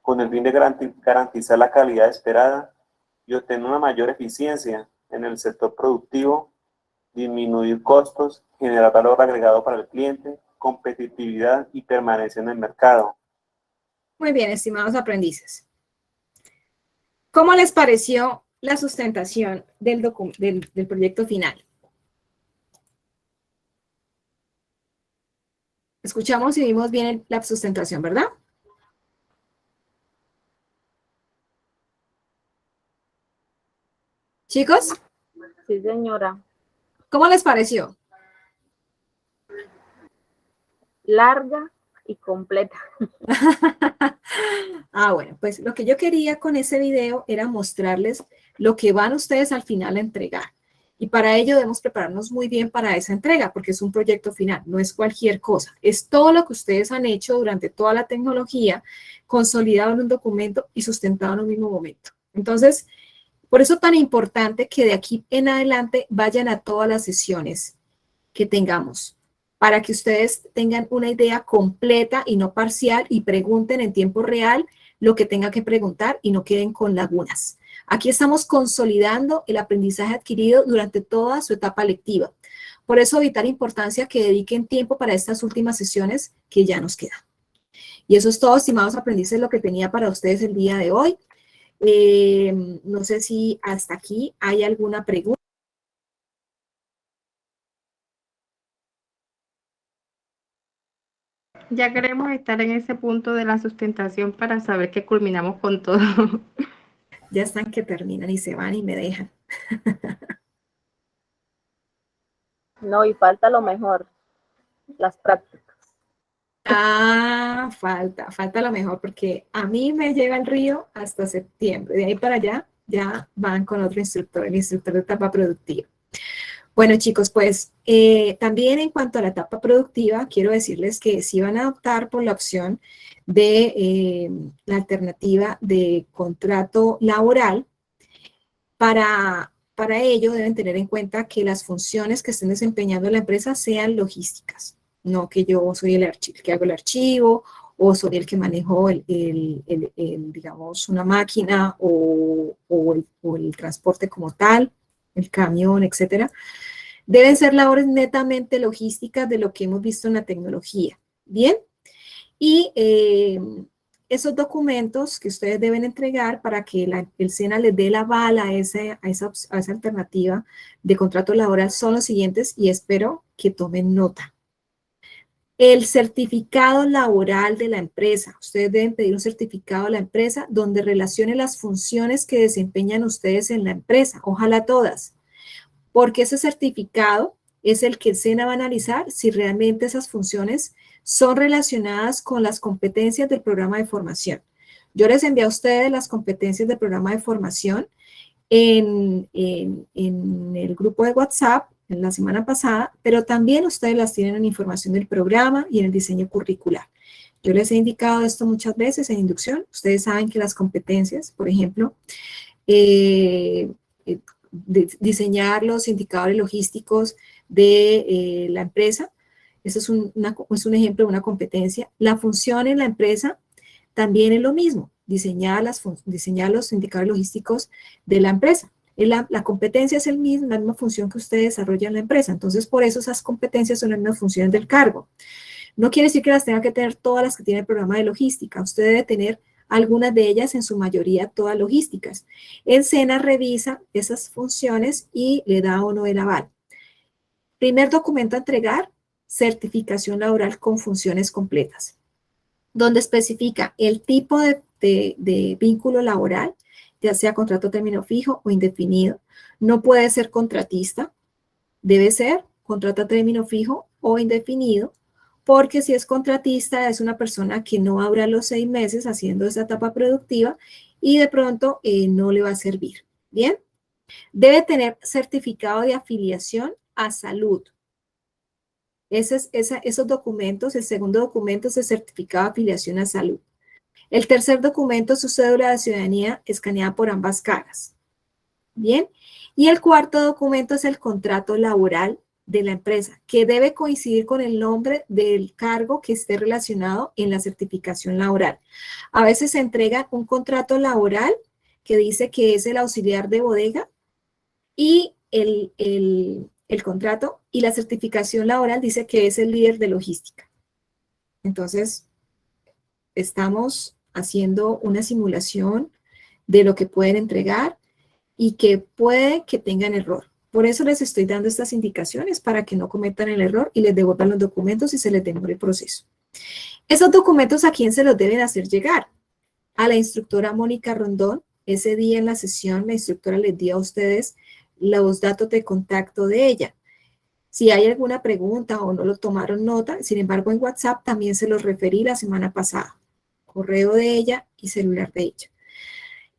con el fin de garantizar la calidad esperada y obtener una mayor eficiencia en el sector productivo, disminuir costos, generar valor agregado para el cliente, competitividad y permanencia en el mercado. Muy bien, estimados aprendices. ¿Cómo les pareció la sustentación del proyecto final? Escuchamos y vimos bien la sustentación, ¿verdad? ¿Chicos? Sí, señora. ¿Cómo les pareció? Larga y completa. Bueno, pues lo que yo quería con ese video era mostrarles lo que van ustedes al final a entregar. Y para ello debemos prepararnos muy bien para esa entrega, porque es un proyecto final, no es cualquier cosa. Es todo lo que ustedes han hecho durante toda la tecnología, consolidado en un documento y sustentado en un mismo momento. Entonces, por eso es tan importante que de aquí en adelante vayan a todas las sesiones que tengamos para que ustedes tengan una idea completa y no parcial y pregunten en tiempo real lo que tengan que preguntar y no queden con lagunas. Aquí estamos consolidando el aprendizaje adquirido durante toda su etapa lectiva. Por eso, de vital importancia que dediquen tiempo para estas últimas sesiones que ya nos quedan. Y eso es todo, estimados aprendices, lo que tenía para ustedes el día de hoy. No sé si hasta aquí hay alguna pregunta. Ya queremos estar en ese punto de la sustentación para saber que culminamos con todo. Ya están que terminan y se van y me dejan. No, y falta lo mejor, las prácticas. Ah, falta lo mejor, porque a mí me llega el río hasta septiembre. De ahí para allá ya van con otro instructor, el instructor de etapa productiva. Bueno, chicos, pues también en cuanto a la etapa productiva, quiero decirles que si van a optar por la opción de la alternativa de contrato laboral, para ello deben tener en cuenta que las funciones que estén desempeñando la empresa sean logísticas, no que yo soy el que hago el archivo o soy el que manejo digamos, una máquina o el transporte como tal, el camión, etcétera. Deben ser labores netamente logísticas de lo que hemos visto en la tecnología. ¿Bien? Y esos documentos que ustedes deben entregar para que el SENA les dé la aval a esa alternativa de contrato laboral son los siguientes y espero que tomen nota. El certificado laboral de la empresa. Ustedes deben pedir un certificado a la empresa donde relacione las funciones que desempeñan ustedes en la empresa. Ojalá todas. Porque ese certificado es el que el SENA va a analizar si realmente esas funciones son relacionadas con las competencias del programa de formación. Yo les envié a ustedes las competencias del programa de formación en el grupo de WhatsApp en la semana pasada, pero también ustedes las tienen en información del programa y en el diseño curricular. Yo les he indicado esto muchas veces en inducción. Ustedes saben que las competencias, por ejemplo, diseñar los indicadores logísticos de la empresa. Eso es un ejemplo de una competencia. La función en la empresa también es lo mismo, diseñar los indicadores logísticos de la empresa. La competencia es la misma función que usted desarrolla en la empresa. Entonces, por eso esas competencias son las mismas funciones del cargo. No quiere decir que las tenga que tener todas las que tiene el programa de logística. Usted debe tener algunas de ellas, en su mayoría todas logísticas. El SENA revisa esas funciones y le da o no el aval. Primer documento a entregar, certificación laboral con funciones completas, donde especifica el tipo de vínculo laboral, ya sea contrato a término fijo o indefinido. No puede ser contratista, debe ser contrato a término fijo o indefinido, porque si es contratista es una persona que no va a durar los 6 meses haciendo esa etapa productiva y de pronto no le va a servir. ¿Bien? Debe tener certificado de afiliación a salud. Esos documentos, el segundo documento es el certificado de afiliación a salud. El tercer documento es su cédula de ciudadanía escaneada por ambas caras. Bien. Y el cuarto documento es el contrato laboral de la empresa, que debe coincidir con el nombre del cargo que esté relacionado en la certificación laboral. A veces se entrega un contrato laboral que dice que es el auxiliar de bodega y el contrato y la certificación laboral dice que es el líder de logística. Entonces, estamos haciendo una simulación de lo que pueden entregar y que puede que tengan error. Por eso les estoy dando estas indicaciones para que no cometan el error y les devuelvan los documentos y se les demore el proceso. Esos documentos, ¿a quién se los deben hacer llegar? A la instructora Mónica Rondón. Ese día en la sesión, la instructora les dio a ustedes los datos de contacto de ella. Si hay alguna pregunta o no lo tomaron nota, sin embargo, en WhatsApp también se los referí la semana pasada. Correo de ella y celular de ella.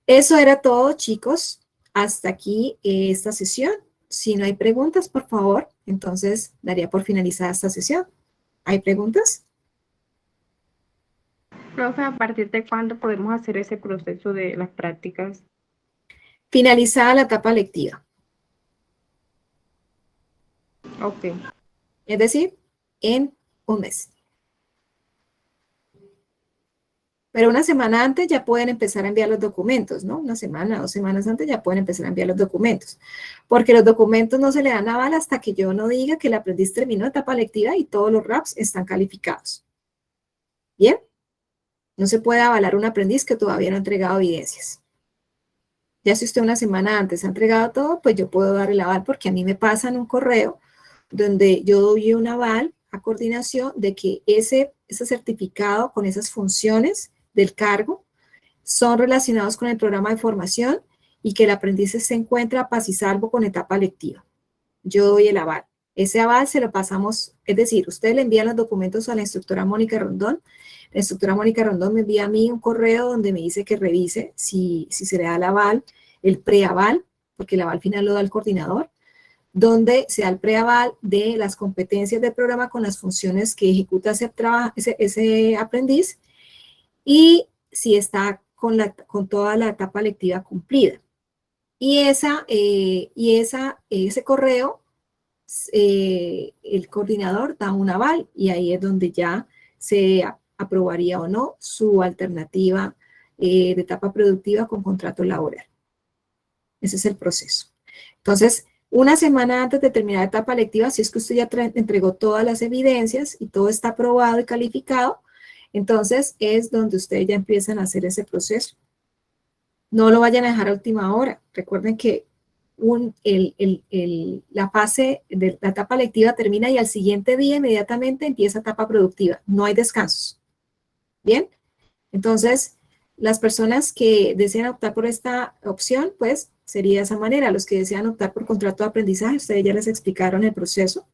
Eso era todo, chicos. Hasta aquí esta sesión. Si no hay preguntas, por favor, entonces daría por finalizada esta sesión. ¿Hay preguntas? Profe, ¿a partir de cuándo podemos hacer ese proceso de las prácticas? Finalizada la etapa lectiva. Ok. Es decir, en un mes. Pero una semana antes ya pueden empezar a enviar los documentos, ¿no? Una semana, 2 semanas antes ya pueden empezar a enviar los documentos. Porque los documentos no se le dan aval hasta que yo no diga que el aprendiz terminó etapa lectiva y todos los RAPs están calificados. ¿Bien? No se puede avalar un aprendiz que todavía no ha entregado evidencias. Ya si usted una semana antes ha entregado todo, pues yo puedo dar el aval porque a mí me pasan un correo donde yo doy un aval a coordinación de que ese certificado con esas funciones del cargo son relacionados con el programa de formación y que el aprendiz se encuentra paz y salvo con etapa lectiva. Yo doy el aval. Ese aval se lo pasamos, es decir, ustedes le envían los documentos a la instructora Mónica Rondón. La instructora Mónica Rondón me envía a mí un correo donde me dice que revise si se le da el aval, el preaval, porque el aval final lo da el coordinador, donde se da el preaval de las competencias del programa con las funciones que ejecuta ese aprendiz y si está con toda la etapa lectiva cumplida. Y ese correo, el coordinador da un aval y ahí es donde ya se aprobaría o no su alternativa de etapa productiva con contrato laboral. Ese es el proceso. Entonces, una semana antes de terminar la etapa lectiva, si es que usted ya entregó todas las evidencias y todo está aprobado y calificado, entonces es donde ustedes ya empiezan a hacer ese proceso. No lo vayan a dejar a última hora. Recuerden que la fase de la etapa lectiva termina y al siguiente día inmediatamente empieza etapa productiva. No hay descansos. ¿Bien? Entonces, las personas que desean optar por esta opción, pues sería de esa manera. Los que desean optar por contrato de aprendizaje, ustedes ya les explicaron el proceso.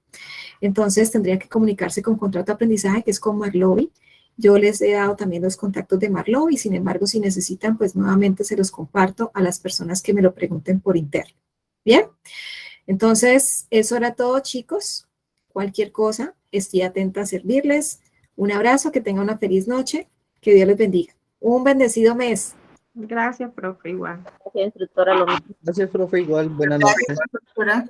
Entonces, tendrían que comunicarse con contrato de aprendizaje, que es con Marlovi. Yo les he dado también los contactos de Marlovi. Sin embargo, si necesitan, pues nuevamente se los comparto a las personas que me lo pregunten por interno. ¿Bien? Entonces, eso era todo, chicos. Cualquier cosa, estoy atenta a servirles. Un abrazo, que tengan una feliz noche. Que Dios les bendiga. Un bendecido mes. Gracias, profe, igual. Gracias, instructora. Lo mismo. Gracias, profe, igual. Buenas noches. Gracias, profesora.